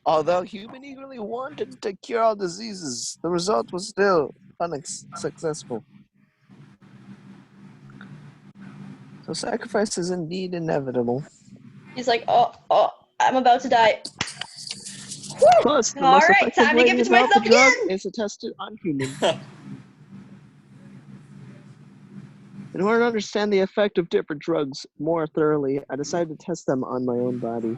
Although human eagerly wanted to cure all diseases, the result was still unsuccessful. So sacrifice is indeed inevitable.
He's like, oh, I'm about to die.
Plus, the
All
most
right,
effective
time to
way
give it to
develop a
myself
drug
again.
is to test it on humans. In order to understand the effect of different drugs more thoroughly, I decided to test them on my own body.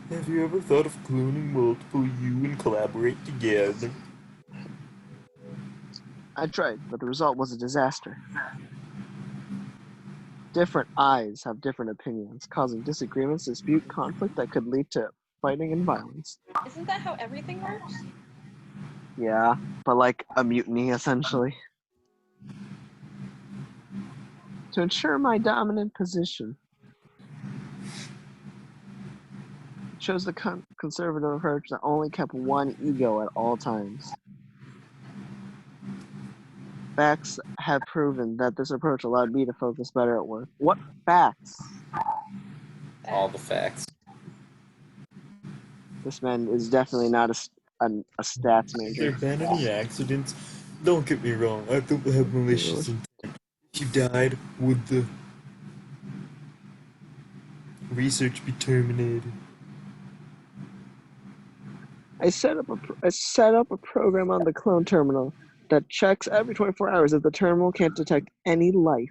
Have you ever thought of cloning multiple you and collaborate together?
I tried, but the result was a disaster. Different eyes have different opinions, causing disagreements, dispute, conflict that could lead to fighting and violence.
Isn't that how everything works?
Yeah, but like a mutiny, essentially. To ensure my dominant position, I chose the conservative approach that only kept one ego at all times. Facts have proven that this approach allowed me to focus better at work. What facts?
All the facts.
This man is definitely not a stats
Have
major.
there been any accidents? Don't get me wrong, I don't have malicious intent. If you died, would the research be terminated?
I set up a program on the clone terminal that checks every 24 hours if the terminal can't detect any life.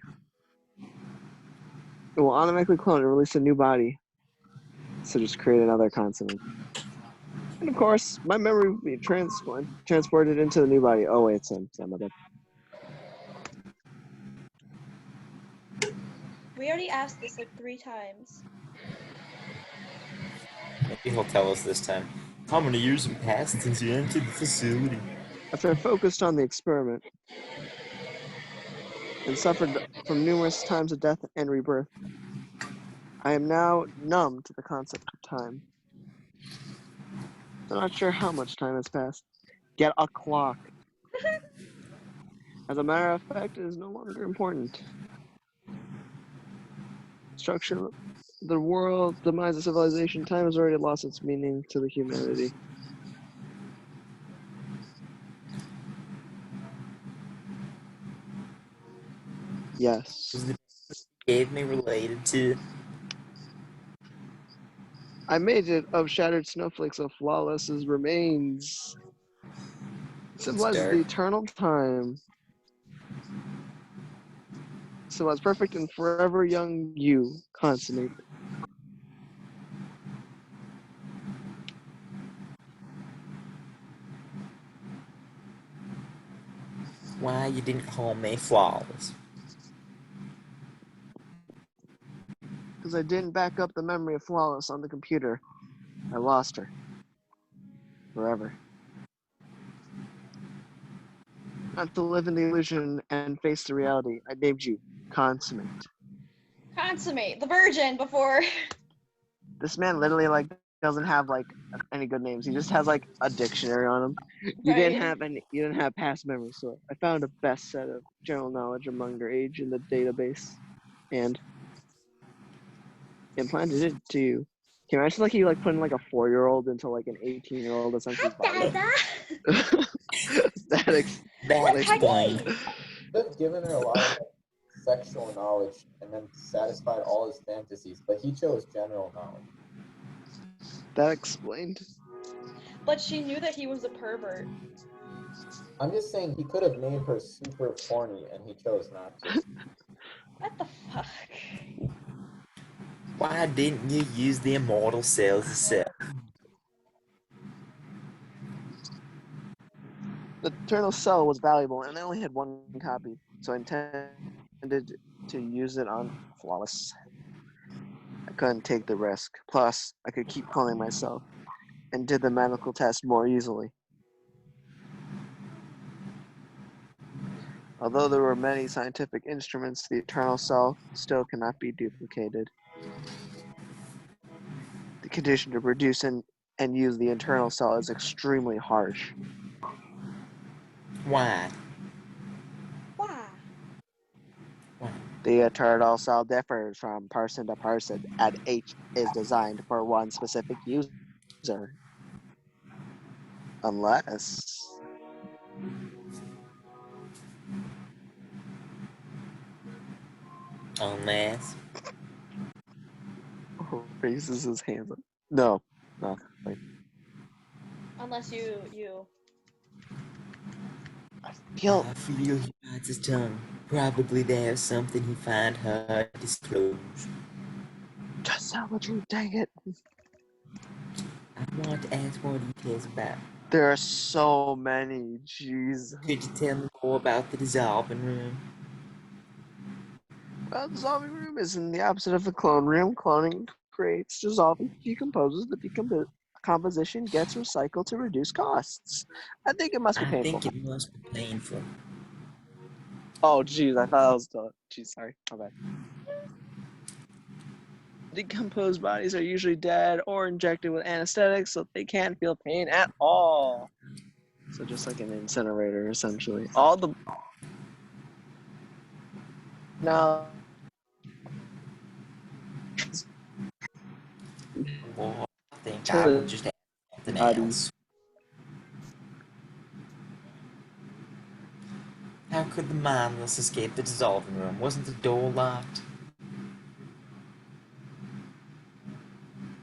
It will automatically clone and release a new body. So just create another consummate. And of course, my memory will be transported into the new body. Oh wait, it's him. My bad.
We already asked this like 3 times.
Maybe he'll tell us this time. How many years have passed since you entered the facility?
After I focused on the experiment and suffered from numerous times of death and rebirth, I am now numb to the concept of time. I'm not sure how much time has passed. Get a clock. As a matter of fact, it is no longer important. Structure of the world, demise of civilization, time has already lost its meaning to the humanity. Yes.
Was the gave me related to?
I made it of shattered snowflakes of flawless's remains. It symbolizes
dark.
the eternal time. Symbolize perfect and forever young you, consummate.
Why you didn't call me flawless?
Because I didn't back up the memory of flawless on the computer. I lost her. Forever. Not to live in the illusion and face the reality, I named you consummate.
Consummate, the virgin, before.
This man literally like doesn't have like any good names. He just has like a dictionary on him. You didn't
Right.
have any. You didn't have past memory, so I found a best set of general knowledge among their age in the database, and implanted it to you. Can you imagine like you like putting like a 4-year-old into like an 18-year-old essentially body?
Dada.
that ex-
That
What's
explained.
Peggy?
Could have given her a lot of sexual knowledge and then satisfied all his fantasies, but he chose general knowledge.
that explained.
But she knew that he was a pervert.
I'm just saying he could have made her super horny and he chose not to.
What the fuck?
Why didn't you use the immortal cells itself?
The Eternal Cell was valuable, and I only had one copy, so I intended to use it on Flawless. I couldn't take the risk. Plus, I could keep calling myself, and did the medical test more easily. Although there were many scientific instruments, the Eternal Cell still cannot be duplicated. The condition to produce and use the Eternal Cell is extremely harsh.
Why?
Why?
The Eternal Cell differs from person to person, and each is designed for one specific user. Unless...
Unless.
raises his hands up. No, nothing.
Unless you.
I feel
I feel he bites his tongue. Probably there's something he find hard to disclose.
just savagery, dang it.
I want to ask more details about.
There are so many, jeez.
Could you tell me more about the dissolving room?
Well, the dissolving room is in the opposite of the clone room. Cloning creates, dissolving, decomposes. The decomposition gets recycled to reduce costs. I think it must be
I
painful.
think it must be painful.
Oh, jeez, I thought that was the... Jeez, sorry, my bad. Decomposed bodies are usually dead or injected with anesthetics, so they can't feel pain at all. So just like an incinerator, essentially. All the... Now...
Well, I think I would just ask something else. How could the mindless escape the dissolving room? Wasn't the door locked?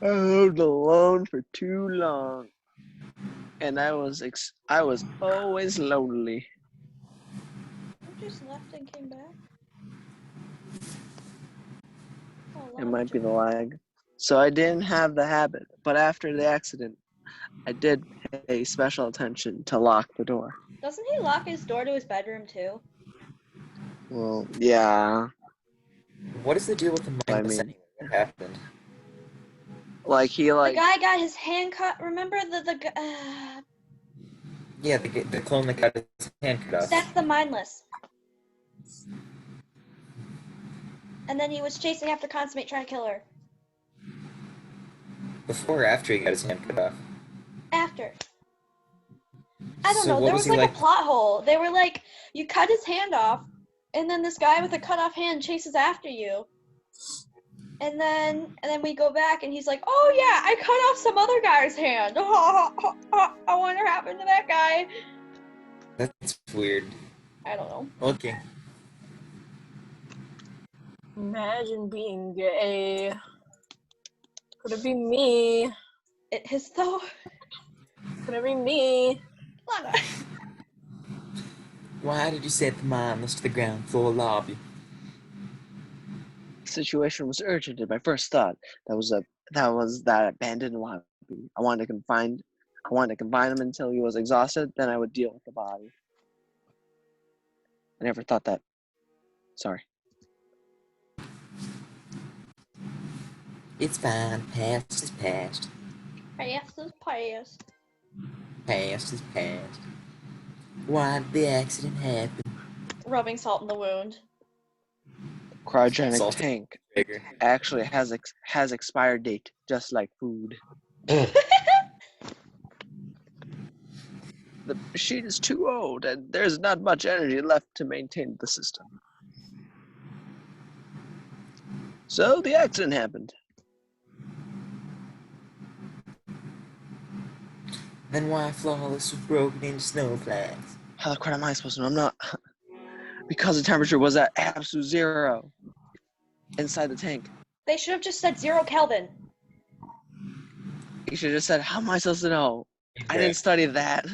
I lived alone for too long, and I was always lonely.
You just left and came back? Oh,
It might be the lag. So I didn't have the habit, but after the accident, I did pay special attention to lock the door.
Doesn't he lock his door to his bedroom too?
Well, yeah.
What is the deal with the mindless anyway? What happened?
Like he
The guy got his hand cut. Remember the
Yeah, the clone that got his hand cut off.
That's the mindless. And then he was chasing after Consummate trying to kill her.
Before or after he got his hand cut off?
After. I don't
So
know.
what
There
was
was
he
like a plot hole. They were like, you cut his hand off, and then this guy with a cut off hand chases after you. And then we go back, and he's like, "Oh yeah, I cut off some other guy's hand. I wonder what happened to that guy."
That's weird.
I don't know.
Okay.
Imagine being gay. Could it be me?
It is though.
Could it be me?
Lana.
Why did you set the mindless to the ground floor lobby?
The situation was urgent, and my first thought that was that abandoned lobby. I wanted to confine him until he was exhausted. Then I would deal with the body. I never thought that. Sorry.
It's fine. Past is past.
Past is past.
Past is past. Why did the accident happen?
Rubbing salt in the wound.
Cryogenic
Salt.
tank
Bigger.
actually has expired date, just like food. The machine is too old, and there's not much energy left to maintain the system. So the accident happened.
Then why Flawless was broken into snowflakes?
How the crap am I supposed to know? I'm not. Because the temperature was at absolute 0 inside the tank.
They should have just said 0 Kelvin.
You should have just said, how am I supposed to know? I didn't study that.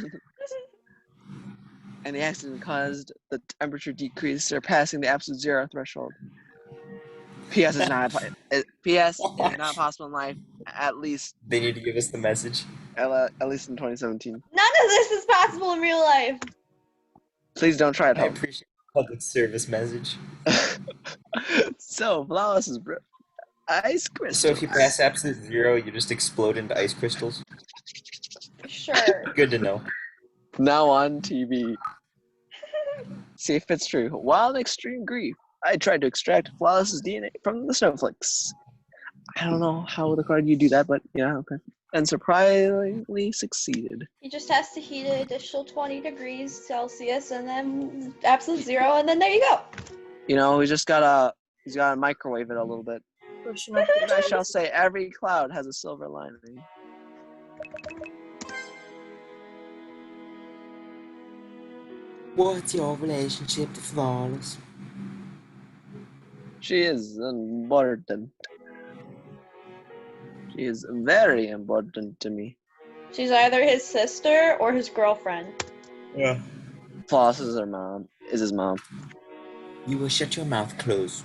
And the accident caused the temperature decrease, surpassing the absolute 0 threshold. P.S. is not. P.S. is not possible in life. At least
They need to give us the message.
in 2017.
None of this is possible in real life.
Please don't try at
I
home.
appreciate the public service message.
So Flawless is ice crystals.
So if you pass absolute 0, you just explode into ice crystals.
Sure.
Good to know.
Now on TV. See if it's true. While in extreme grief, I tried to extract Flawless's DNA from the snowflakes. I don't know how the card you do that, but yeah, okay. And surprisingly succeeded.
He just has to heat an additional 20 degrees Celsius and then absolute 0, and then there you go.
You know, he's gotta microwave it a little bit. And I shall say every cloud has a silver lining.
What's your relationship to Flawless?
She is important. She is very important to me.
She's either his sister or his girlfriend.
Yeah.
Floss is her mom. Is his mom.
You will shut your mouth closed.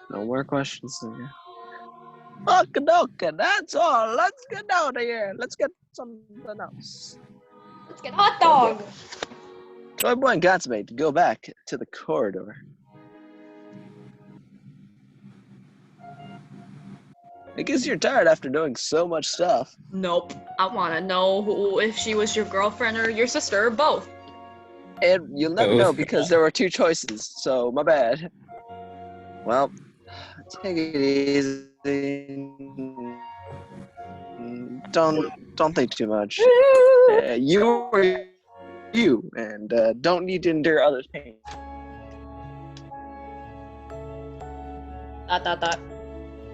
No more questions. Okay, that's all. Let's get out of here. Let's get something else.
Let's get hot dog.
Joy Boy and Consummate go back to the corridor. I guess you're tired after doing so much stuff.
Nope. I want to know if she was your girlfriend or your sister or both.
And you'll never know because there were 2 choices, so my bad. Well, take it easy. Don't think too much. You are you, and don't need to endure others' pain.
Dot.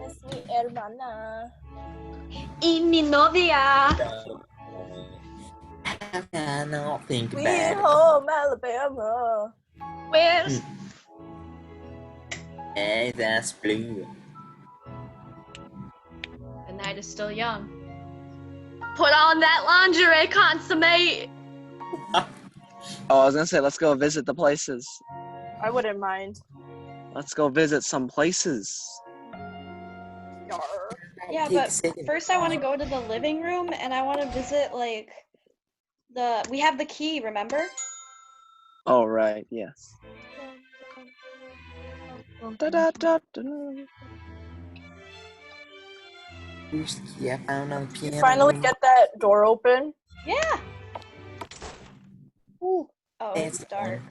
Es mi hermana.
Y mi novia.
I cannot think
We
about it.
home Alabama.
Where's
Hey, that's blue.
the night is still young. Put on that lingerie, Consummate.
Oh, I was gonna say, let's go visit the places.
I wouldn't mind.
Let's go visit some places.
Yar.
Yeah, but first I want to go to the living room and I want to visit like we have the key, remember?
Oh, right, yes. Da-da-da-da.
Where's the key I found on the piano?
Finally get that door open.
Yeah. Ooh. Oh,
It's
it's dark.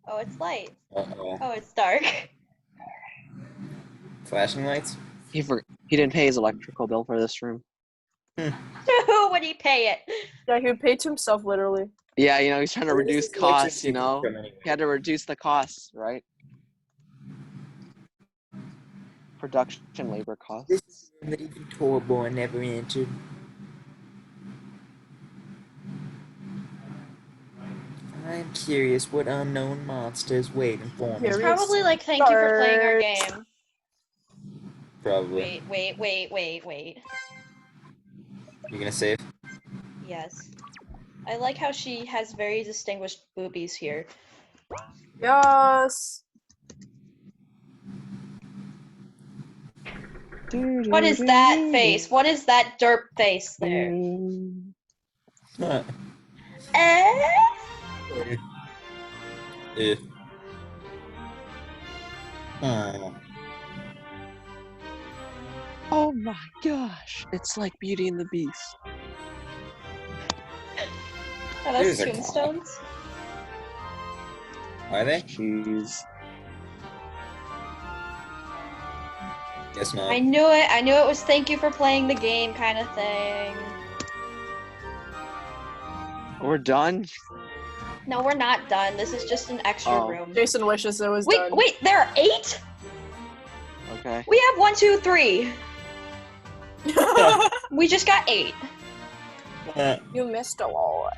Oh, it's light.
Uh-oh.
Oh, it's dark.
Flashing lights?
He didn't pay his electrical bill for this room.
Who would he pay it?
Yeah, he would pay to himself literally.
Yeah, you know, he's trying to reduce
Where's this
costs, you
electricity
know?
from anyway?
He had to reduce the costs, right? Production labor costs.
This is the room that even Torborn never entered. I'm curious what unknown monster is waiting for me.
It's probably like, thank you for playing our game.
Probably.
Wait.
You gonna save?
Yes. I like how she has very distinguished boobies here.
Yes.
What is that face? What is that derp face there?
Huh.
Eh?
Oh.
Oh my gosh, it's like Beauty and the Beast.
Are those
These are
tombstones?
Are they?
Jeez.
Guess not.
I knew it. I knew it was thank you for playing the game kind of thing.
We're done?
No, we're not done. This is just an extra
Oh.
room.
Jason wishes it was
Wait,
done.
wait, there are 8?
Okay.
We have 1, 2, 3. We just got 8.
You missed a lot.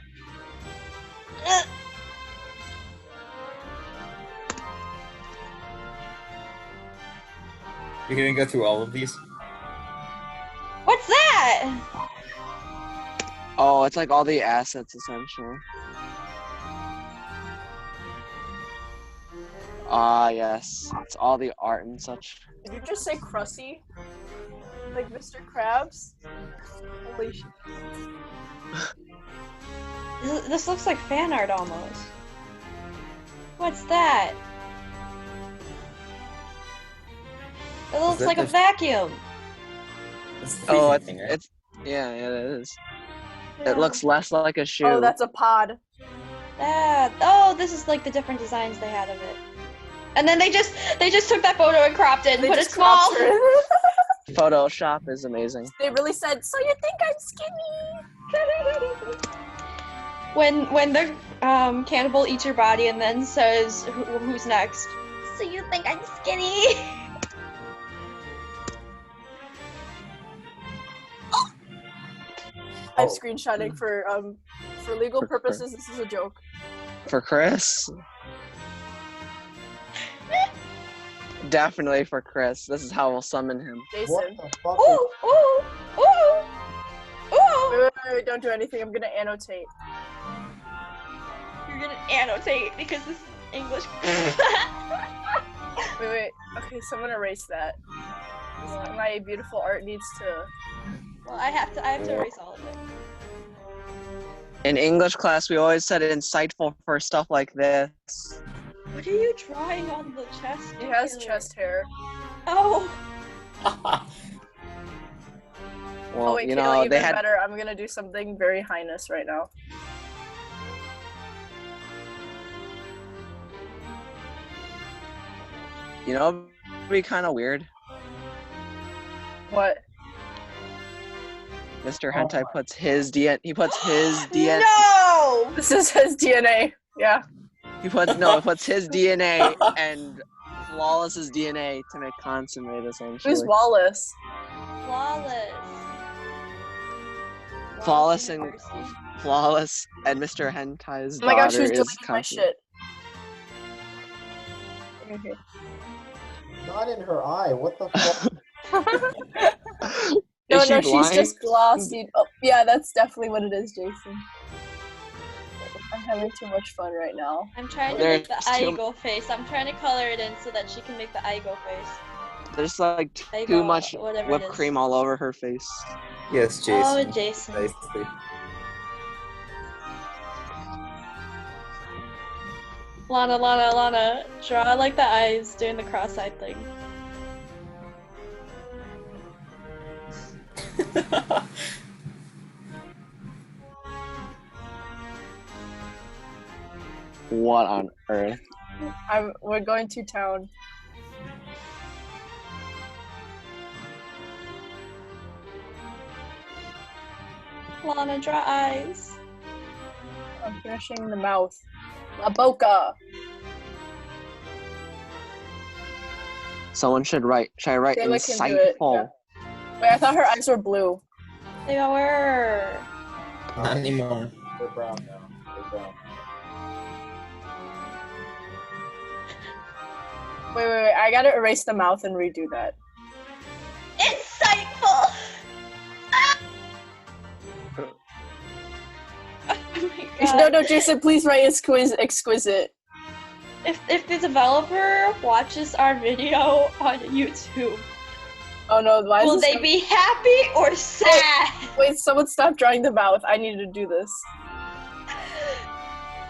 You're gonna go through all of these?
What's that?
Oh, it's like all the assets essentially. Ah, yes. It's all the art and such.
Did you just say Crusty? Like Mr. Krabs? Holy shit.
This looks like fan art almost. What's that? It looks
that
like a
the-
vacuum.
That's the
Oh,
freezing thing, right?
it's yeah, it is.
Yeah.
It looks less like a shoe.
Oh, that's a pod.
That. Oh, this is like the different designs they had of it. And then they just took that photo and cropped it and
They
put it
just
small.
cropped her.
Photoshop is amazing.
They really said, so you think I'm skinny?
when the cannibal eats your body and then says who's next.
So you think I'm skinny?
I'm
Oh.
screenshotting for legal
For
purposes. This is a joke.
For Chris? Definitely for Chris. This is how we'll summon him.
What
Jason.
the fuck?
Ooh, ooh, ooh, ooh.
Wait, don't do anything. I'm gonna annotate.
You're gonna annotate because this is English.
Wait. Okay, someone erase that. My beautiful art needs to.
Well, I have to erase all of it.
In English class, we always said it insightful for stuff like this.
What are you drawing on the chest?
He has
Taylor?
chest hair.
Oh,
Well,
Oh wait,
you
Kayla,
know,
even
they had.
better. I'm gonna do something very highness right now.
You know, it'd be kind of weird.
What?
Mr. Hentai puts his DNA. He puts his DNA.
no!
This is his DNA. Yeah.
He puts his DNA and Flawless's DNA to make Consummate essentially.
Who's Wallace?
Flawless.
Flawless and
University.
Flawless and Mr. Hentai's
Oh my gosh,
daughter
who's
is
deleting my
Consummate.
shit? Okay.
Not in her eye. What the fuck?
No,
Is she
she's
blind?
just glossy. Oh, yeah, that's definitely what it is, Jason. I'm having too much fun right now.
I'm trying to make the
There's too-
Aigo face. I'm trying to color it in so that she can make the Aigo face.
There's like
Aigo,
too much
whatever it
whipped
is.
cream all over her face.
Yes, Jason.
Oh, Jason.
Precisely.
Lana, draw like the eyes doing the cross-eyed thing.
What on earth?
We're going to town.
Lana, draw eyes.
I'm finishing the mouth. La boca.
Someone should write. Should I write
Kayla can do it,
insightful?
yeah. Wait, I thought her eyes were blue.
They were.
Not anymore.
They're brown now. They're brown.
Wait. I gotta erase the mouth and redo that.
Insightful! Oh my God.
No, Jason, please write exquisite.
If the developer watches our video on YouTube,
Oh no, why is
will
this
they be happy or sad?
Wait, someone stop drawing the mouth. I need to do this.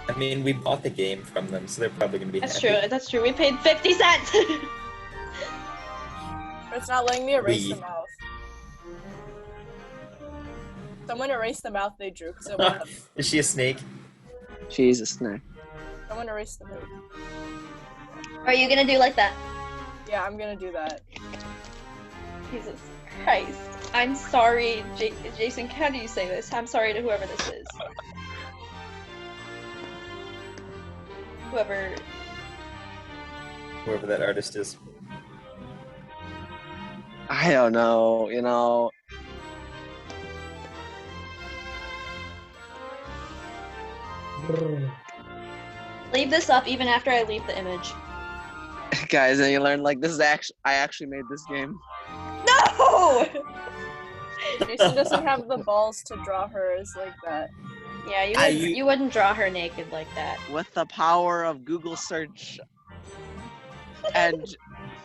I mean, we bought the game from them, so they're probably gonna be happy.
That's true. We paid 50 cents.
It's not letting me erase
We.
the mouth. Someone erase the mouth they drew, because it won't have.
Is she a snake?
Jesus, no.
Someone erase the note.
Are you gonna do like that?
Yeah, I'm gonna do that.
Jesus Christ. I'm sorry, Jason, how do you say this? I'm sorry to whoever this is. Whoever
Whoever that artist is.
I don't know, you know.
leave this up even after I leave the image.
Guys, and you learn like this is actually I actually made this game.
No!
Jason doesn't have the balls to draw hers like that.
Yeah,
I-
you wouldn't draw her naked like that.
With the power of Google search and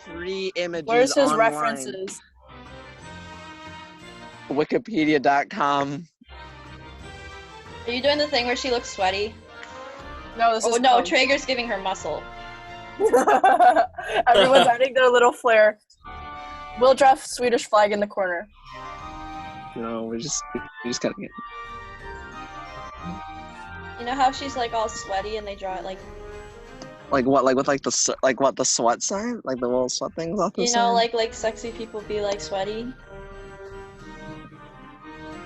free images
Where's his
online.
references?
Wikipedia.com.
Are you doing the thing where she looks sweaty?
No, this
Oh
is
no,
cum.
Traeger's giving her muscle.
Everyone's adding their little flair. We'll draw Swedish flag in the corner.
No, we just gotta get.
You know how she's like all sweaty and they draw it like,
Like what? Like with like the sweat sign? Like the little sweat things off the
you know,
side?
like sexy people be like sweaty?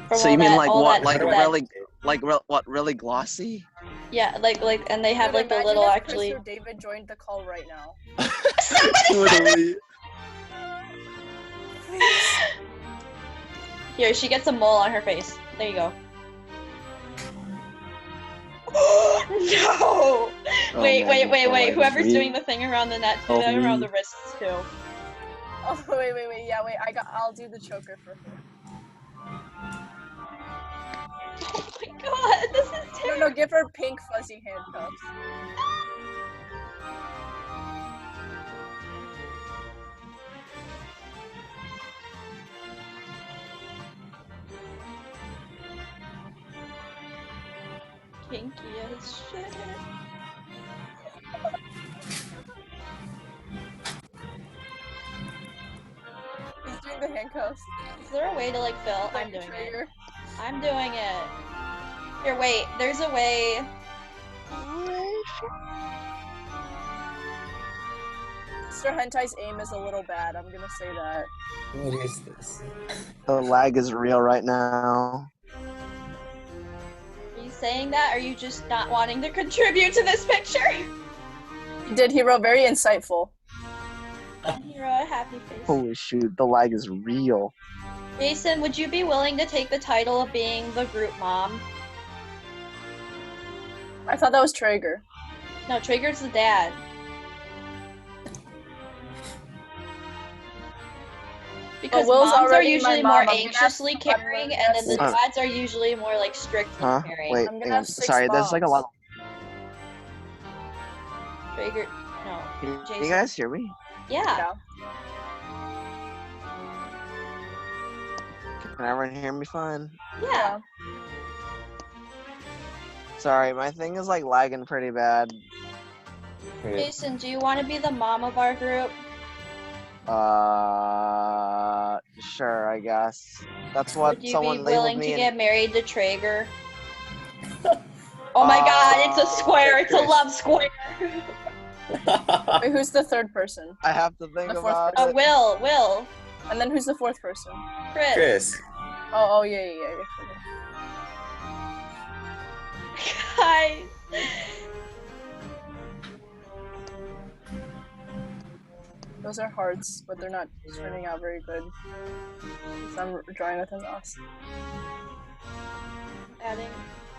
From
So
all
you mean
that-
like
all
what?
that-
Like
that-
really? Like what? Really glossy?
Yeah, like, and they have
Dude,
like the
imagine
little
if
actually.
Chris or David joined the call right now.
Totally.
Here, she gets a mole on her face. There you go. No!
Oh,
wait,
man,
wait.
boy,
Whoever's
me.
doing the thing around the net, do
Oh,
that around
me.
the wrists too.
Oh wait, yeah, wait. I'll do the choker for her.
Oh my god, this is
No,
terrible.
give her pink fuzzy handcuffs.
Kinky as shit.
He's doing the handcuffs.
Is there a way to like fill? I'm doing it. I'm doing it. Here, wait. There's a way.
Mr. Hentai's aim is a little bad. I'm gonna say that.
What is this?
The lag is real right now.
Are you saying that? Or are you just not wanting to contribute to this picture?
He did. He wrote very insightful.
You're a happy face.
Holy shoot, the lag is real.
Jason, would you be willing to take the title of being the group mom?
I thought that was Traeger.
No, Traeger's the dad. Because
Will's
moms are
already
usually
my
more
mom. I'm gonna
anxiously
have to run
caring,
my
and then the
message.
dads are usually more like strictly
Huh?
caring.
Wait,
I'm gonna
hang
have
on.
6
Sorry, there's like a lot.
Traeger, no.
Can
Jason.
you guys hear me?
Yeah.
Yeah.
Can everyone hear me fine?
Yeah.
Sorry, my thing is like lagging pretty bad.
Jason, do you want to be the mom of our group?
Sure, I guess. That's what
Would you
someone
be
labeled
willing
me
to
in.
get married to Traeger? Oh my god, it's a square. It's a
Chris.
love square.
Wait, who's the third person?
I have to think
The fourth
about
person.
it.
Will.
And then who's the fourth person?
Chris.
Chris.
Oh, yeah.
Guys.
Those are hearts, but they're not turning out very good. So I'm drawing with a mouse.
Adding.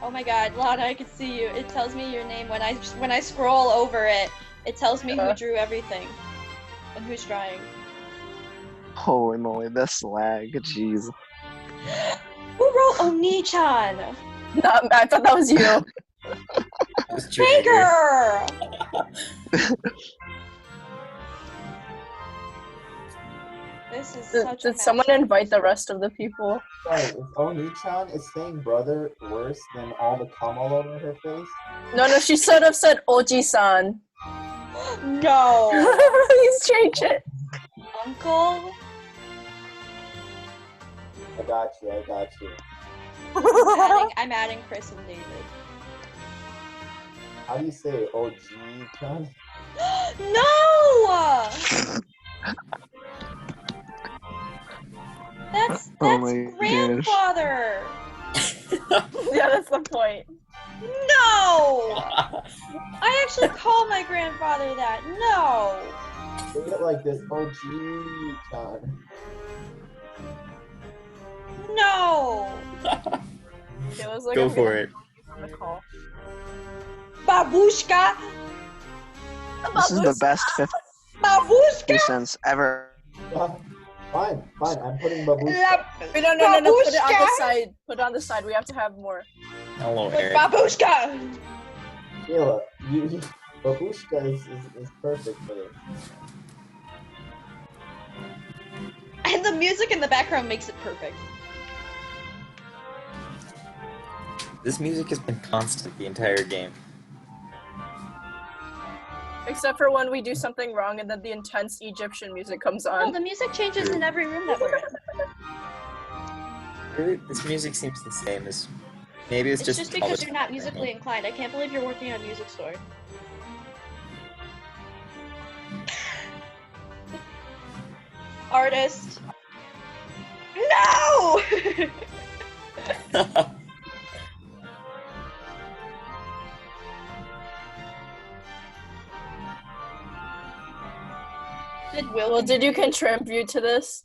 Oh my god, Lana, I can see you. It tells me your name when I scroll over it. It tells me who drew everything and who's drawing.
Holy moly, this lag. Jeez.
Who wrote Oni-chan?
I thought that was you.
It's Traeger.
Traeger! This is such a
Did someone invite the rest of the people?
Sorry, is Oni-chan is saying brother worse than all the cum all over her face?
No, she sort of said Oji-san.
No!
He's changed it.
Uncle?
I got you.
I'm adding Chris and David.
How do you say OG, John?
No! That's
Oh my gosh.
grandfather.
Yeah, that's the point.
No! I actually call my grandfather that. No!
Say it like this, OG, John.
No!
Kayla's like,
Go
I'm
for
gonna
it.
on the call.
Babushka!
This is the best 50
Babushka!
cents ever.
Fine, I'm putting babushka.
Wait, no, put it on the
Babushka!
side. Put it on the side. We have to have more.
Hello,
With
Eric.
babushka!
Kayla, babushka is perfect for this.
And the music in the background makes it perfect.
This music has been constant the entire game.
Except for when we do something wrong and then the intense Egyptian music comes
No,
on.
the music changes in every room that we're in.
Really? This music seems the same as... Maybe it's
It's
just
just
all
because
the
you're not
time.
musically inclined. I can't believe you're working at a music store. Artist. No! Did
Well, did you contribute to this?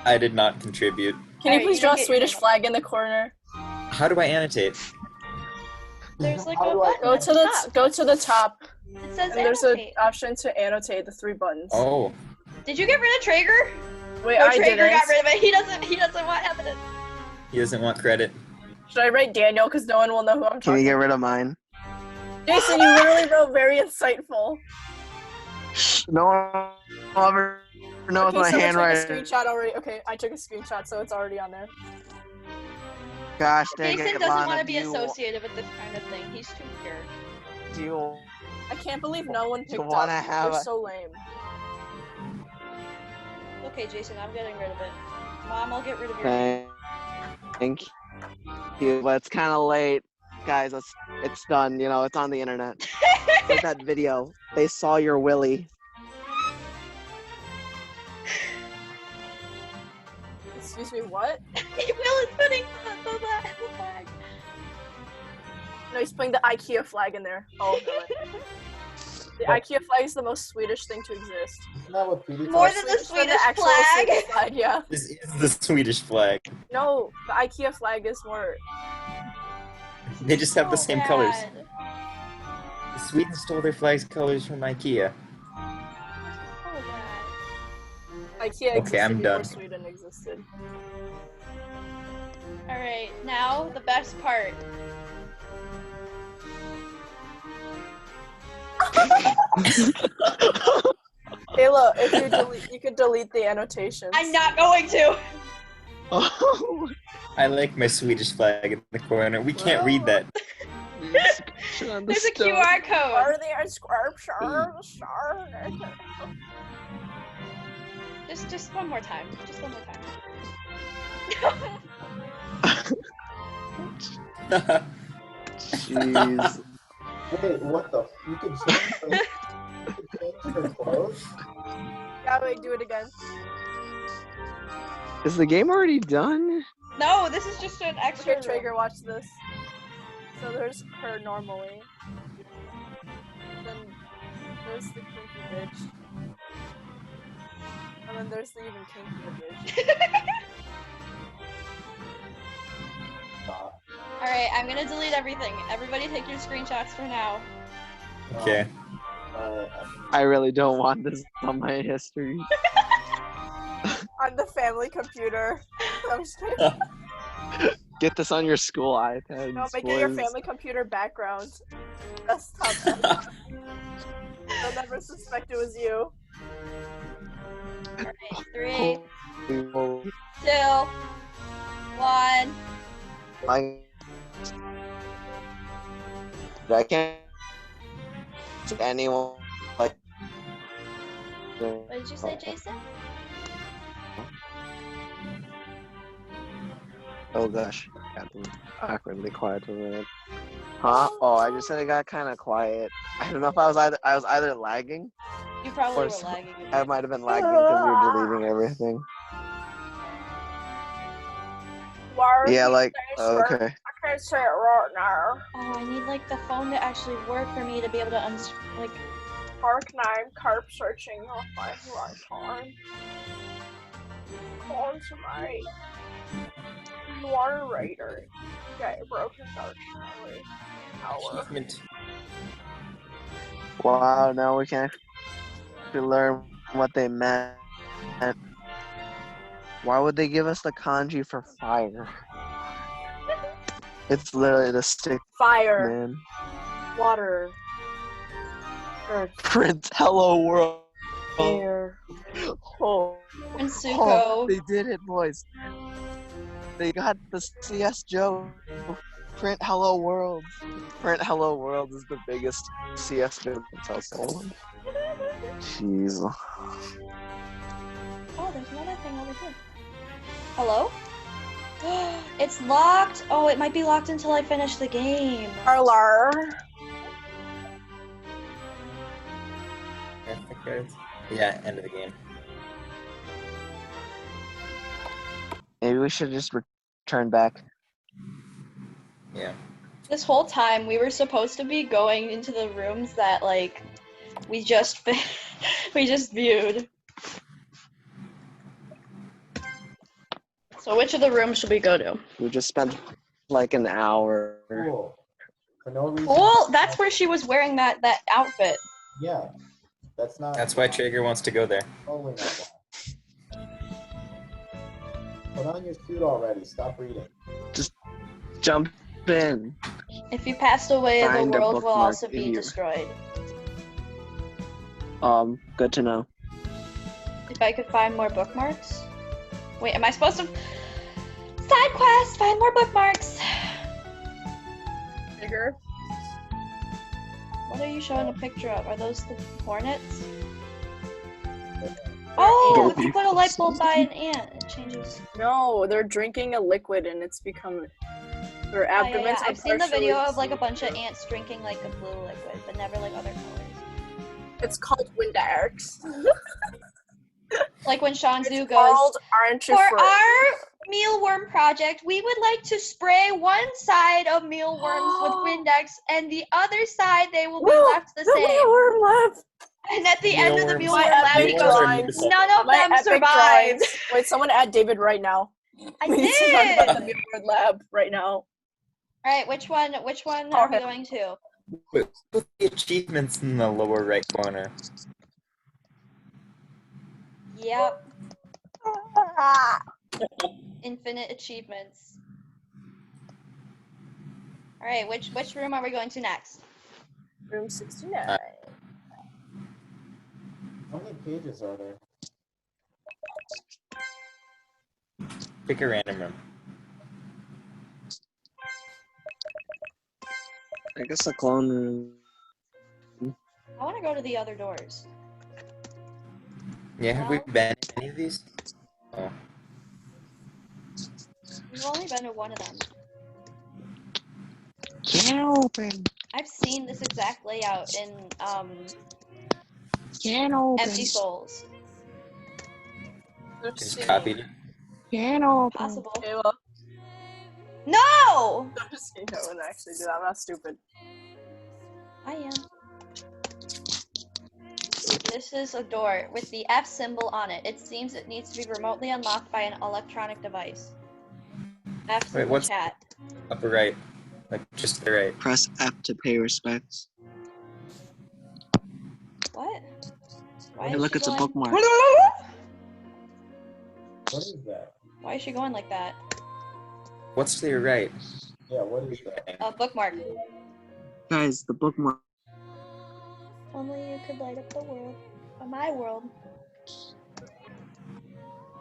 I did not contribute.
Can you
Alright,
please
you
draw a
don't get your
Swedish
name.
flag in the corner?
How do I annotate?
There's like
How
a
do I-
button
Go
at
to
the top.
go to the top,
It says
and there's
annotate.
an option to annotate the 3 buttons.
Oh.
Did you get rid of Traeger?
Wait,
No,
I
Traeger
didn't.
got rid of it. He doesn't want evidence.
He doesn't want credit.
Should I write Daniel? Because no one will know who I'm
Can
talking
you get
to.
rid of mine?
Jason, you literally wrote very insightful.
No one will ever knows
Okay,
my
someone took a
handwriting.
screenshot already. Okay, I took a screenshot, so it's already on there.
Gosh dang
Jason
it,
doesn't
Lana,
want to
do
be
you,
associated with this kind of thing. He's too pure.
do you
I can't believe no one picked
wanna
up.
have
They're
a-
so lame.
Okay, Jason, I'm getting rid of it. Mom, I'll get rid of your name.
Thank you, but it's kind of late. Guys, it's done, you know, it's on the internet. Like that video, they saw your willy.
Excuse me, what?
Will is putting the flag.
No, he's putting the IKEA flag in there. Oh, no. The IKEA flag is the most Swedish thing to exist.
Isn't that what PewDiePie
More than the
Swedish
Swedish
actual
flag.
Swedish flag, yeah.
This is the Swedish flag.
No, the IKEA flag is more.
They just have the
So
same colors.
bad.
Sweden stole their flag's colors from IKEA.
So bad.
IKEA
Okay,
existed
I'm
before
done.
Sweden existed.
Alright, now the best part.
Kayla, if you delete, you could delete the annotations.
I'm not going to.
Oh,
I like my Swedish flag in the corner. We can't read that.
There's a QR code.
Are they a squirp?
Just one more time. Just one more time.
Jeez.
Wait, what the? You can change her clothes?
Yeah, wait, do it again.
Is the game already done?
No, this is just an extra.
Okay, Traeger, watch this. So there's her normally. Then there's the kinky bitch. And then there's the even kinkier bitch.
Alright, I'm gonna delete everything. Everybody take your screenshots for now.
Okay.
I really don't want this on my history.
On the family computer. I'm just kidding.
Get this on your school iPad.
No, make it your family computer background. Desktop. They'll never suspect it was you.
Alright, 3,
Oh,
2, 1.
my... I can't... Anyone... Like...
What did you say, Jason?
Oh gosh, I got them awkwardly quiet for a minute. Huh? Oh, I just said it got kind of quiet. I don't know if I was either lagging
You probably
or
were lagging. a
I
bit.
might have been lagging because we were deleting everything.
Why are
Yeah,
you
like
saying swear?
okay.
I can't say it right now.
Oh, I need like the phone to actually work for me to be able to like.
Park 9, carp searching. You'll find the right time. Consummate. Water Raider. Get broken dark smelly. Hour.
Achievement.
Wow, now we can actually learn what they meant. Why would they give us the kanji for fire? It's literally the stick,
Fire.
man.
Water. Earth.
Print hello world.
Air. Oh.
And
Oh,
Suko.
they did it, boys. They got the CS Joe. Print hello world. Print hello world is the biggest CS joke to tell someone. Jeez.
Oh, there's another thing over here. Hello? It's locked. Oh, it might be locked until I finish the game.
Parlor.
Yeah, end of the game.
Maybe we should just return back.
Yeah.
This whole time we were supposed to be going into the rooms that like we just we just viewed. So which of the rooms should we go to?
We just spent like an hour.
Cool. For no reason.
Well, that's where she was wearing that outfit.
Yeah. That's not.
That's why Traeger wants to go there.
Totally not why. Put on your suit already. Stop reading.
Just jump in.
If you passed away,
Find
the
a
world will
bookmark
also
if
be
you-
destroyed.
Good to know.
If I could find more bookmarks. Wait, am I supposed to? Side quest, find more bookmarks.
Bigger.
What are you showing a picture of? Are those the hornets? Oh, if you put a light bulb by an ant, it changes.
No, they're drinking a liquid and it's become their
Yeah,
abdomens.
yeah,
are
I've seen the video
partially-
of like a bunch of ants drinking like a blue liquid, but never like other colors.
It's called Windex.
Like when Shanzu goes,
Called Orange
for
Fruit.
our mealworm project, we would like to spray one side of mealworms with Windex and the other side they will be
Woo!
left the same.
mealworm left.
And at the end of the
Mealworms.
mealworm
My
lab, he
epic
goes,
drawings.
none of
My
them
epic
survived.
drawings. Wait, someone add David right now.
I
We need to talk about
did.
the mealworm lab right now.
Alright, which one are we
Okay.
going to?
Put the achievements in the lower right corner.
Yep. Infinite achievements. Alright, which room are we going to next?
Room 69.
How many pages are there?
Pick a random room.
I guess the clone room.
I want to go to the other doors.
Yeah, have we been to any of these? Oh.
We've only been to one of them.
Can't open.
I've seen this exact layout in
Can't open.
Empty Souls.
Let's
Just
see.
copied it.
Can't open.
Possible.
Kayla.
No!
I'm just kidding. I wouldn't actually do that. I'm not stupid.
I am. This is a door with the F symbol on it. It seems it needs to be remotely unlocked by an electronic device. F
Wait,
symbol
what's-
chat.
Upper right. Like, just the right.
Press F to pay respects.
What? Why
Hey,
is
look,
she
it's a
going...
bookmark.
What is that?
Why is she going like that?
What's to your right?
Yeah, what is that?
A bookmark.
Guys, the bookmark.
Only you could light up the world. My world.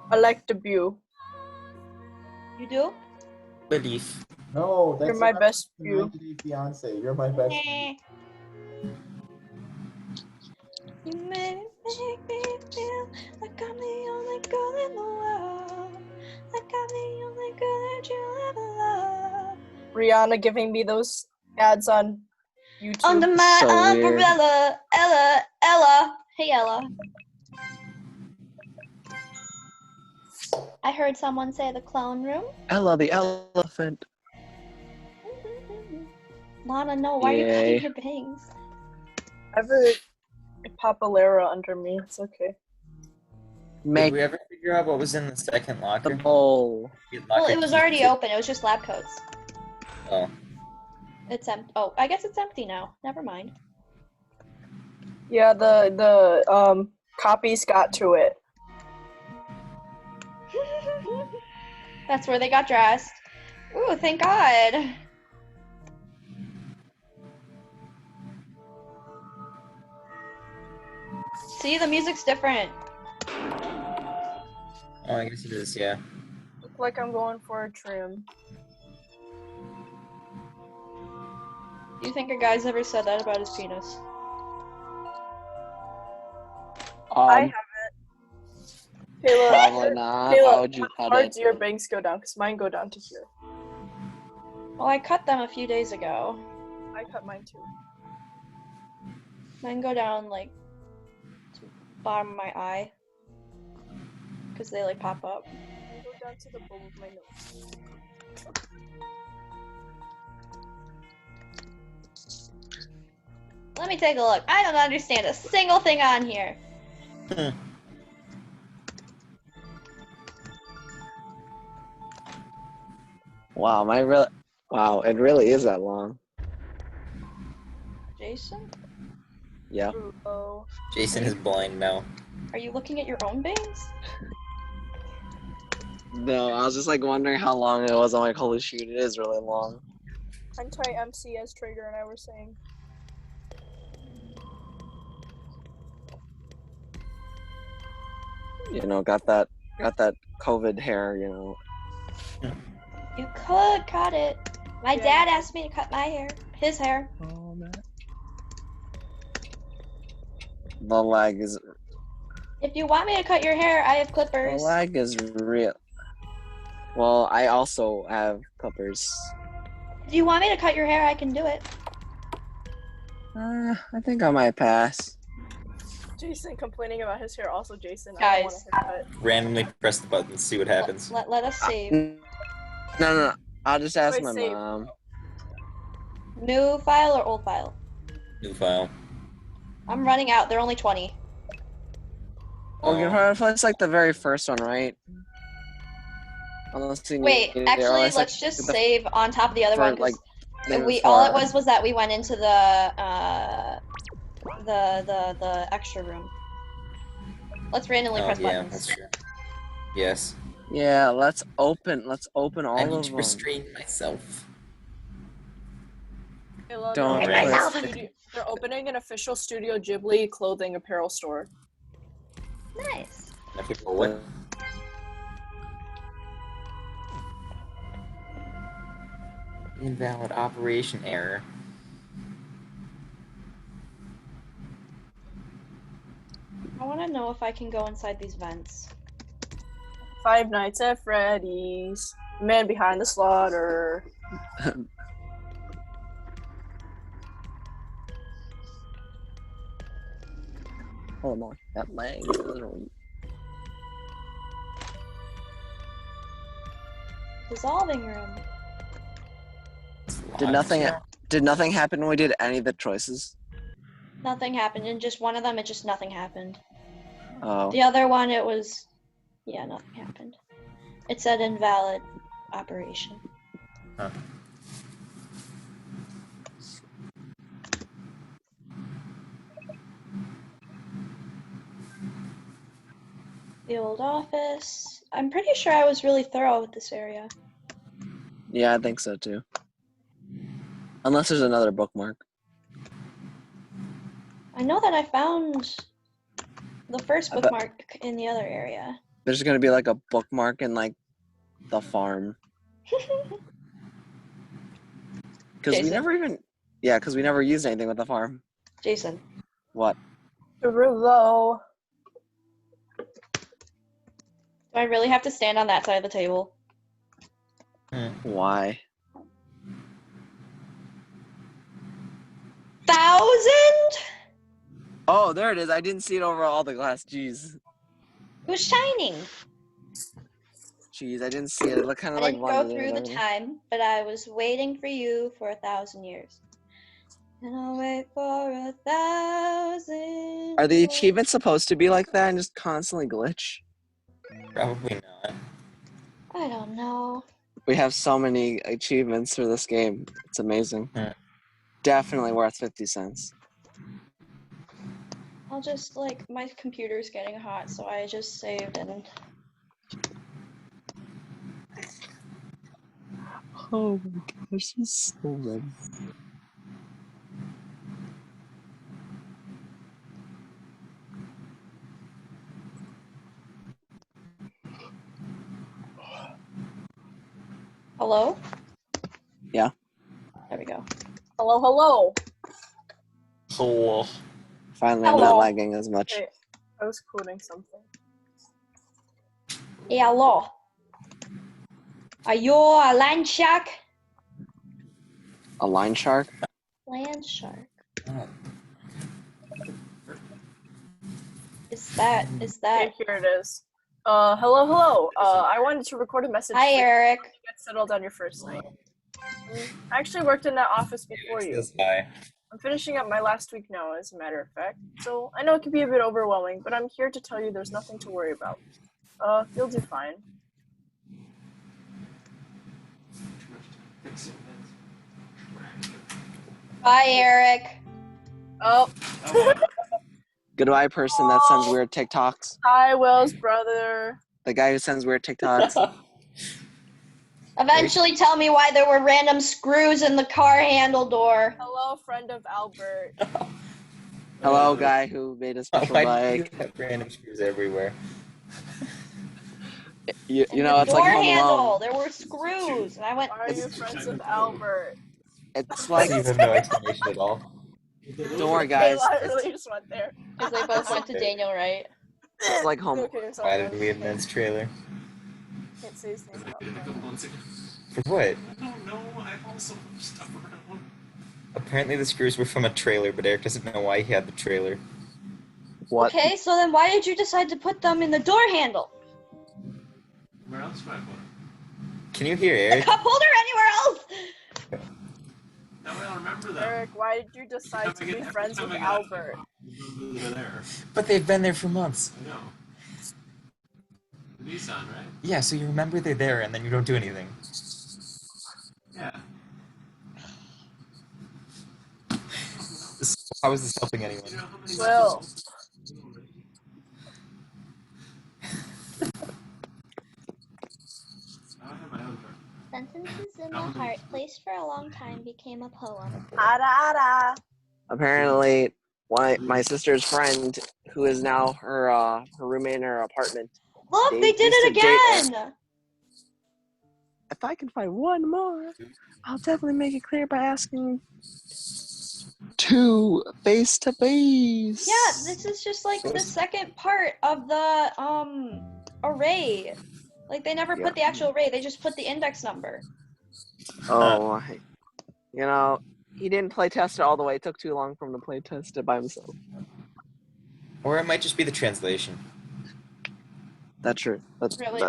I like the view.
You do?
Belief.
No, that's
You're my
not
best
the
view.
90 Day Fiance. You're my best.
Eh. You make me feel like I'm the only girl in the world. Like I'm the only girl that you'll ever love.
Rihanna giving me those ads on YouTube.
Under my
So weird.
umbrella, Ella. Hey, Ella. I heard someone say the clone room.
Ella the elephant.
Lana, no, why are you
Yay.
cutting your bangs?
I have a Papalera under me. It's okay.
Did
Make
we ever figure out what was in the second
the
locker?
bowl.
Well, it was already open. It was just lab coats.
Oh.
It's empty. Oh, I guess it's empty now. Never mind.
Yeah, the copies got to it.
That's where they got dressed. Ooh, thank God. See, the music's different.
Oh, I guess it is, yeah.
Look like I'm going for a trim.
Do you think a guy's ever said that about his penis?
I haven't. Kayla,
Probably not.
Kayla,
Why would you
how
cut
far
it?
do your bangs go down? Because mine go down to here.
Well, I cut them a few days ago.
I cut mine too.
Mine go down like to the bottom of my eye. Because they like pop up.
Mine go down to the bowl of my nose.
Let me take a look. I don't understand a single thing on here.
Wow, wow, it really is that long.
Jason?
Yeah.
Oh.
Jason is blind now.
Are you looking at your own bangs?
No, I was just like wondering how long it was. I'm like, holy shoot, it is really long.
Anti-MC as Trader and I were saying.
You know, got that COVID hair, you know.
You could cut it. My
Yeah.
dad asked me to cut my hair. His hair.
Oh man. The lag is
If you want me to cut your hair, I have clippers.
real. Well, I also have clippers.
If you want me to cut your hair, I can do it.
I think I might pass.
Jason complaining about his hair. Also, Jason, I don't want
Guys.
a haircut.
Randomly press the button, see what happens.
Let us save.
No. I'll just ask
Wait,
my
save.
mom.
New file or old file?
New file.
I'm running out. They're only 20.
Oh, you can probably replace like the very first one, right? Unless you
Wait,
need-
actually,
or else, like,
let's just
the
save on top of the other
for,
one. 'Cause
like,
we all it was that we went into the extra room. Let's randomly press
yeah,
buttons.
that's true. Yes.
Yeah, let's open all
I
of
need
them.
to restrain myself.
Kayla,
Don't
they're opening
myself.
they're opening an official Studio Ghibli clothing apparel store.
Nice.
Now people, what? Invalid operation error.
I want to know if I can go inside these vents.
Five Nights at Freddy's. Man Behind the Slaughter.
Hold on, that lag.
Dissolving room.
Did nothing happen when we did any of the choices?
Nothing happened. In just one of them, nothing happened.
Oh.
The other one, yeah, nothing happened. It said invalid operation.
Huh.
The old office. I'm pretty sure I was really thorough with this area.
Yeah, I think so too. Unless there's another bookmark.
I know that I found the first bookmark in the other area.
There's gonna be like a bookmark in like the farm. Because we
Jason.
never used anything with the farm.
Jason.
What?
Derulo.
Do I really have to stand on that side of the table?
Why? Oh, there it is. I didn't see it over all the glass. Jeez.
It was shining.
Jeez, I didn't see it. It looked kind
I
of like
didn't go
blended in
through
and
the
everything.
time, but I was waiting for you for 1,000 years. And I'll wait for 1,000.
Are the achievements supposed to be like that and just constantly glitch?
Probably not.
I don't know.
We have so many achievements for this game. It's amazing.
Yeah.
Definitely worth 50 cents.
I'll just, like, my computer's getting hot, so I just saved and...
Oh my gosh, this is so many.
Hello?
Yeah.
There we go.
Hello, hello.
Oh.
Finally, I'm
Hello.
not lagging as much.
Wait, I was quoting something.
Hey, hello. Are you a land shark?
A line shark?
Land shark.
Oh.
Is that...
Okay, here it is. Hello, hello. I wanted to record a message
Hi,
for you
Eric.
to get settled on your first night. I actually worked in that office before you.
Says hi.
I'm finishing up my last week now, as a matter of fact. So I know it can be a bit overwhelming, but I'm here to tell you there's nothing to worry about. You'll do fine.
Bye, Eric.
Oh,
Goodbye, person that sends weird TikToks.
hi, Will's brother.
The guy who sends weird TikToks.
Eventually tell me why there were random screws in the car handle door.
Hello, friend of Albert.
Hello, guy who made a special
Why do
bike.
you have random screws everywhere?
You
In
know,
the
it's
door
like Home
handle,
Alone.
there were screws, and I went.
Why are you friends with Albert?
It's
So
like,
you have no explanation at all.
don't worry,
Hey,
guys.
I really just went there.
Because they both went to Daniel, right?
It's like Home.
Okay, I'm
Why
sorry.
did we have Ned's trailer?
Can't say his name.
For what?
I don't know. I also have stuff around.
Apparently the screws were from a trailer, but Eric doesn't know why he had the trailer.
What?
Okay, so then why did you decide to put them in the door handle?
Where else would I put it?
Can you hear
The
Eric?
cup holder anywhere else?
Now I don't remember them.
Eric, why did you decide to be friends with Albert?
They're there.
But they've been there for months.
I know. The Nissan, right?
Yeah, so you remember they're there and then you don't do anything.
Yeah.
How is this helping anyone?
You know how many
Well.
I have my own car.
Sentences in the heart placed for a long time became a poem.
Ada, ada.
Apparently, my sister's friend, who is now her roommate in her apartment.
Look,
They
they did
used
it
to date-
again!
If I can find one more, I'll definitely make it clear by asking two face to face.
Yeah, this is just like the second part of the array. Like they never put the actual array, they just put the index number.
Oh, you know, he didn't play test it all the way. It took too long for him to play test it by himself.
Or it might just be the translation.
That's true. That's
Really?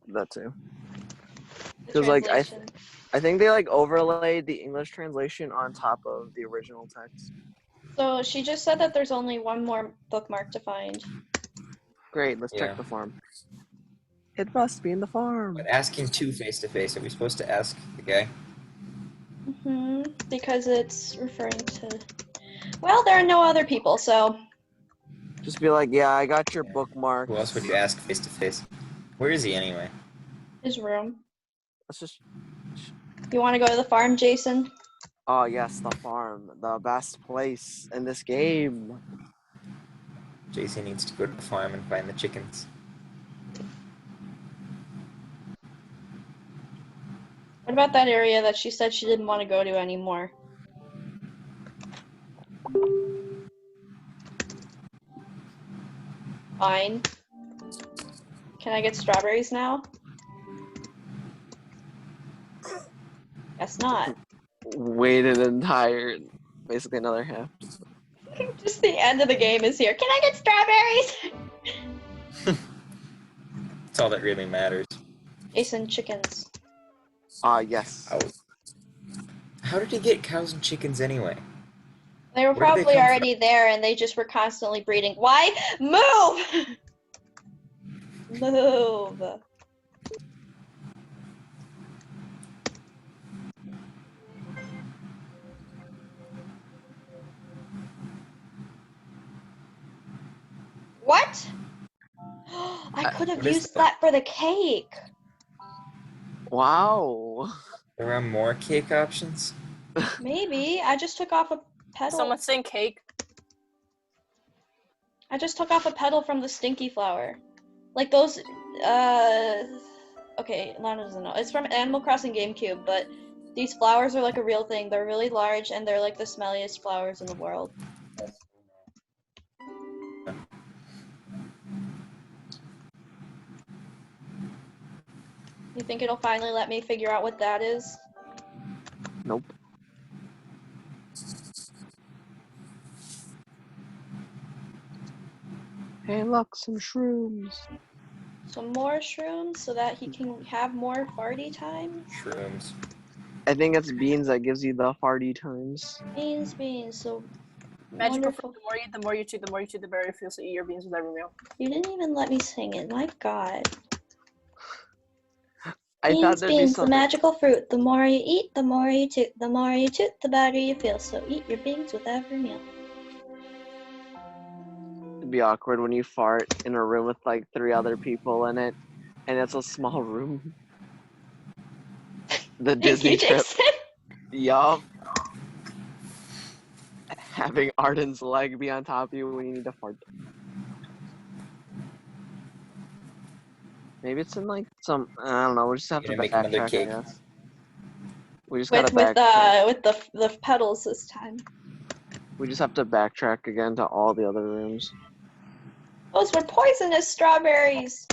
that too.
The
'Cause, like,
translation.
I think they like overlaid the English translation on top of the original text.
So she just said that there's only one more bookmark to find.
Great, let's
Yeah.
check the farm. It must be in the farm.
But asking two face to face, are we supposed to ask the guy?
Because it's referring to. Well, there are no other people, so.
Just be like, yeah, I got your bookmark.
Who else would you ask face to face? Where is he anyway?
His room.
Let's just.
You want to go to the farm, Jason?
Oh yes, the farm, the best place in this game.
JC needs to go to the farm and find the chickens.
What about that area that she said she didn't want to go to anymore? Fine. Can I get strawberries now? Guess not.
Waited entire basically another half.
Just the end of the game is here. Can I get strawberries?
That's all that really matters.
Jason, chickens.
Yes.
Oh. How did he get cows and chickens anyway?
They were
Where did they
probably
come
already there and they just were constantly breeding. Why? Move! Move. What? I could have
what is
used
that?
that for the cake.
Wow.
There are more cake options?
Maybe. I just took off a petal.
Someone's saying cake.
I just took off a petal from the stinky flower. Like those, okay, Lana doesn't know. It's from Animal Crossing GameCube, but these flowers are like a real thing. They're really large and they're like the smelliest flowers in the world. You think it'll finally let me figure out what that is?
Nope. Hey, look, some shrooms.
Some more shrooms so that he can have more farty time?
Shrooms.
I think it's beans that gives you the farty times.
Beans, so
Magical
wonderful.
fruit. The more you chew, the better it feels to eat your beans with every meal.
You didn't even let me sing it, my god.
I thought there'd be
Beans, the
something.
magical fruit. The more you eat, the more you toot. The more you toot, the better you feel. So eat your beans with every meal.
It'd be awkward when you fart in a room with like 3 other people in it, and it's a small room. The
Thank
Disney
you,
trip.
Jason.
Yup. Having Arden's leg be on top of you when you need to fart. Maybe it's in like some, I don't know, we just have to
Gonna make another
backtrack, I
cake.
guess. We just gotta
With
backtrack.
the petals this time.
We just have to backtrack again to all the other rooms.
Those were poisonous strawberries.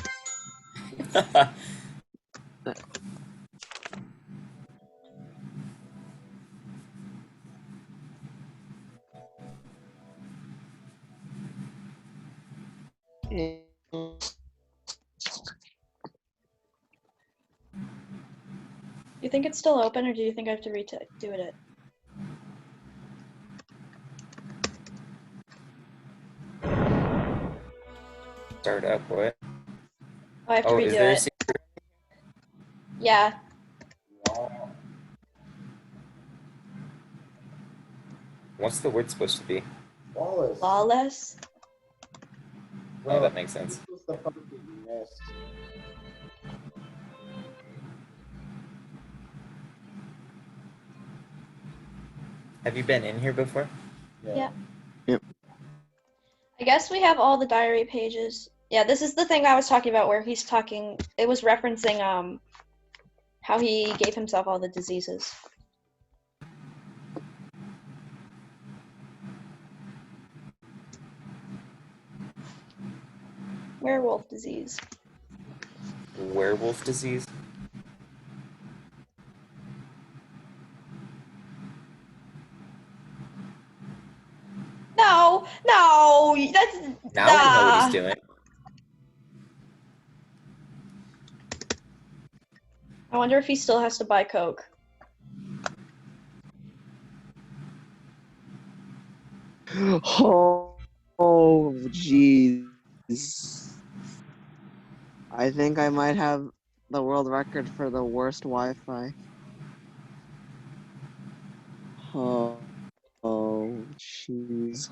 You think it's still open, or do you think I have to do it?
Start up, what?
Oh, I have to
Oh,
redo
is there a
it.
secret?
Yeah.
What's the word supposed to be?
Flawless.
Lawless.
Oh, that makes sense.
This was the part that you missed.
Have you been in here before?
Yeah. I guess we have all the diary pages. Yeah, this is the thing I was talking about where he's talking, it was referencing how he gave himself all the diseases. Werewolf disease.
Werewolf disease?
No, that's
Now I know what he's doing.
I wonder if he still has to buy Coke.
Oh, jeez. I think I might have the world record for the worst Wi-Fi. Oh, jeez.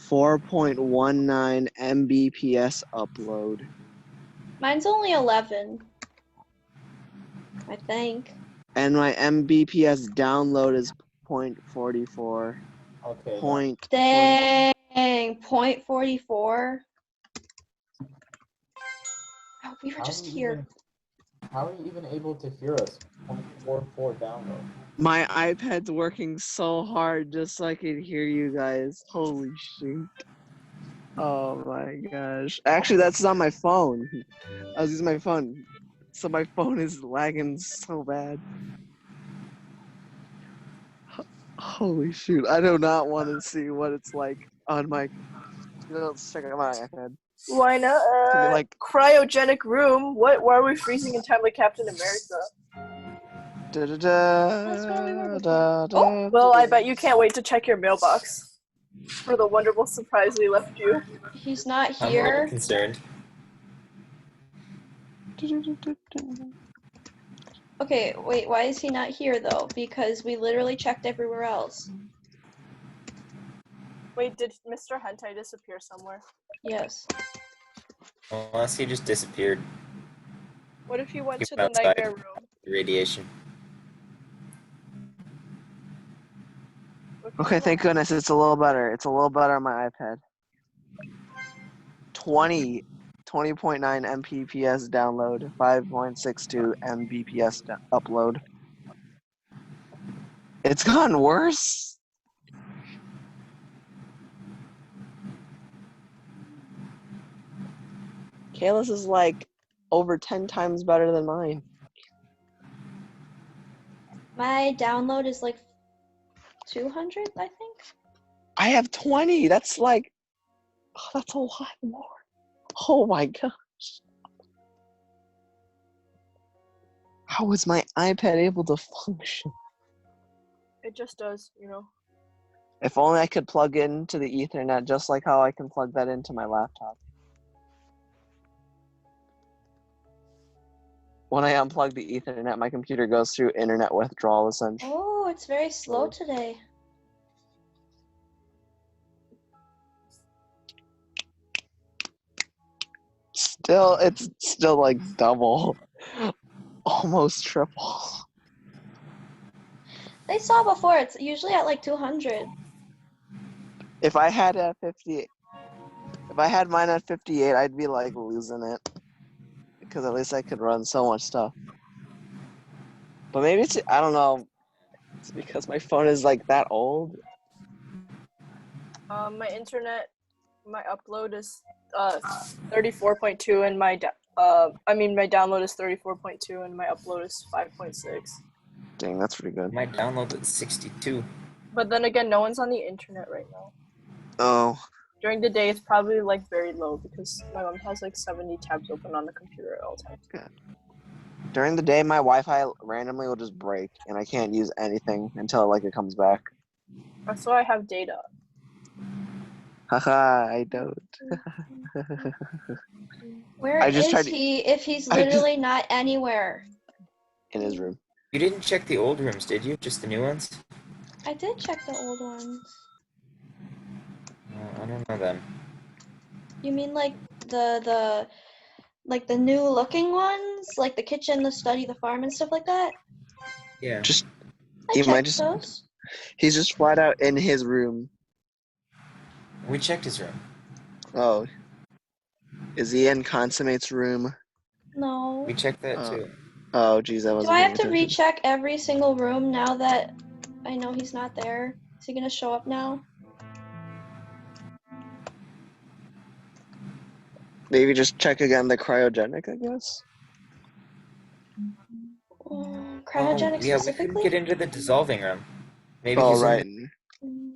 4.19 Mbps upload.
Mine's only 11. I think.
And my Mbps download is 0.44.
Okay.
Point.
Dang, 0.44. Oh, we were just here.
How are you even able to hear us? 0.44 download.
My iPad's working so hard just so I can hear you guys. Holy shit. Oh my gosh. Actually, that's on my phone. I was using my phone. So my phone is lagging so bad. Holy shoot! I do not want to see what it's like on my. Let's check out my iPad.
Why not?
To be like
Cryogenic room. What? Why are we freezing in time like Captain America?
That's where we were before.
Oh,
Well, I bet you can't wait to check your mailbox for the wonderful surprise we left you.
He's not
I'm a little
here.
concerned.
Okay, wait, why is he not here though? Because we literally checked everywhere else.
Wait, did Mr. Hentai disappear somewhere?
Yes.
Unless he just disappeared.
What if he went
He
to
went
the
outside.
nightmare room?
The radiation.
What if
Okay,
he
thank goodness it's a little better. It's a little better on my iPad. 20.9 Mbps download, 5.62 Mbps upload. It's gotten worse. Kayla's is like over 10 times better than mine.
My download is like 200, I think.
I have 20. That's like, oh, that's a lot more. Oh my gosh. How is my iPad able to function?
It just does, you know.
If only I could plug into the Ethernet just like how I can plug that into my laptop. When I unplug the Ethernet, my computer goes through internet withdrawal essentially.
Oh, it's very slow today.
It's still like double. Almost triple.
They saw before, it's usually at like 200.
If I had mine at 58, I'd be like losing it. Because at least I could run so much stuff. But maybe it's, I don't know. It's because my phone is like that old.
My internet, my upload is 34.2 and my download is 34.2 and my upload is 5.6.
Dang, that's pretty good.
My download is 62.
But then again, no one's on the internet right now.
Oh.
During the day, it's probably like very low because my mom has like 70 tabs open on the computer at all times.
Good. During the day, my Wi-Fi randomly will just break, and I can't use anything until like it comes back.
That's why I have data.
Haha, I don't.
Where
I just
is
tried to-
he if he's
I just-
literally not anywhere?
In his room.
You didn't check the old rooms, did you? Just the new ones?
I did check the old ones.
I don't know then.
You mean like the new looking ones? Like the kitchen, the study, the farm and stuff like that?
Yeah.
Just
I
He might
checked
just-
those.
He's just flat out in his room.
We checked his room.
Oh. Is he in Consummate's room?
No.
We checked that
Oh.
too.
Oh, geez, I
Do
wasn't
I
paying
have to
attention.
recheck every single room now that I know he's not there? Is he gonna show up now?
Maybe just check again the cryogenic, I guess?
Cryogenic
yeah, we couldn't
specifically?
get into the dissolving room. Maybe
Oh,
he's in
right.
Mm.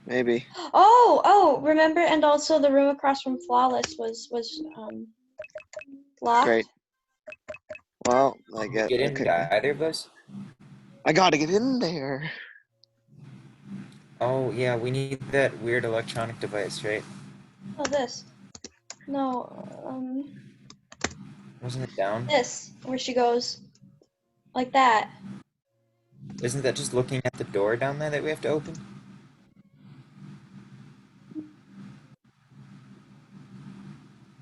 Maybe.
Oh, remember, and also the room across from Flawless was locked.
Great. Well, I get.
Get into either of those?
I gotta get in there.
Oh, yeah, we need that weird electronic device, right?
Oh, this. No,
Wasn't it down?
this, where she goes like that.
Isn't that just looking at the door down there that we have to open?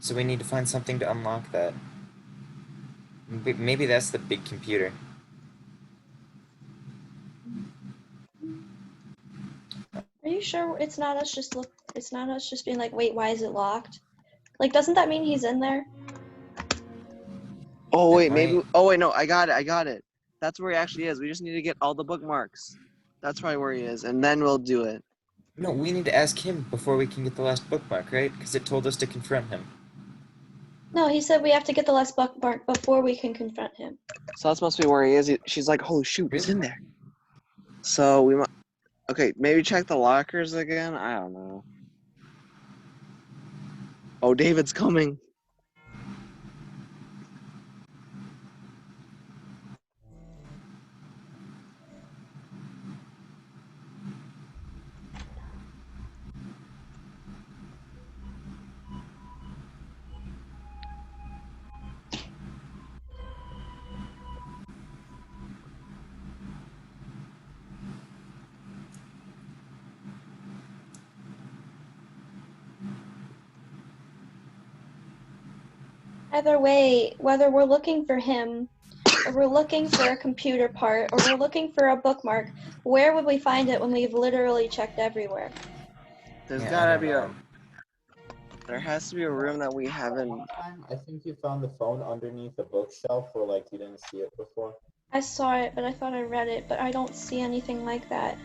So we need to find something to unlock that. Maybe that's the big computer.
Are you sure it's not us just it's not us just being like, wait, why is it locked? Like, doesn't that mean he's in there?
Oh, wait,
It
maybe.
might.
Oh, wait, no, I got it. That's where he actually is. We just need to get all the bookmarks. That's probably where he is, and then we'll do it.
No, we need to ask him before we can get the last bookmark, right? Because it told us to confront him.
No, he said we have to get the last bookmark before we can confront him.
So that's supposed to be where he is. She's like, holy shoot, he's in there. So we must. Okay, maybe check the lockers again. I don't know. Oh, David's coming.
Either way, whether we're looking for him, or we're looking for a computer part, or we're looking for a bookmark, where would we find it when we've literally checked everywhere?
There's
Yeah, I
gotta
don't
be
know.
there has to be a room that we haven't.
One time, I think you found the phone underneath a bookshelf where like you didn't see it before.
I saw it, but I thought I read it, but I don't see anything like that.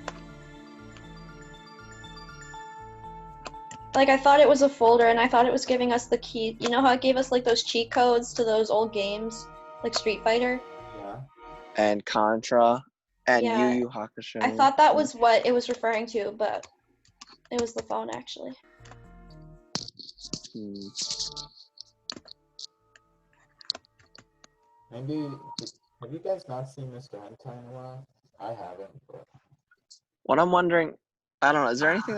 Like, I thought it was a folder, and I thought it was giving us the key. You know how it gave us, like, those cheat codes to those old games? Like Street Fighter?
Yeah.
And Contra and Yu
Yeah.
Yu Hakusho.
I thought that was what it was referring to, but it was the phone, actually.
Hmm.
Maybe. Have you guys not seen Mr. Hentai in a while? I haven't. But...
What I'm wondering, I don't know, is there anything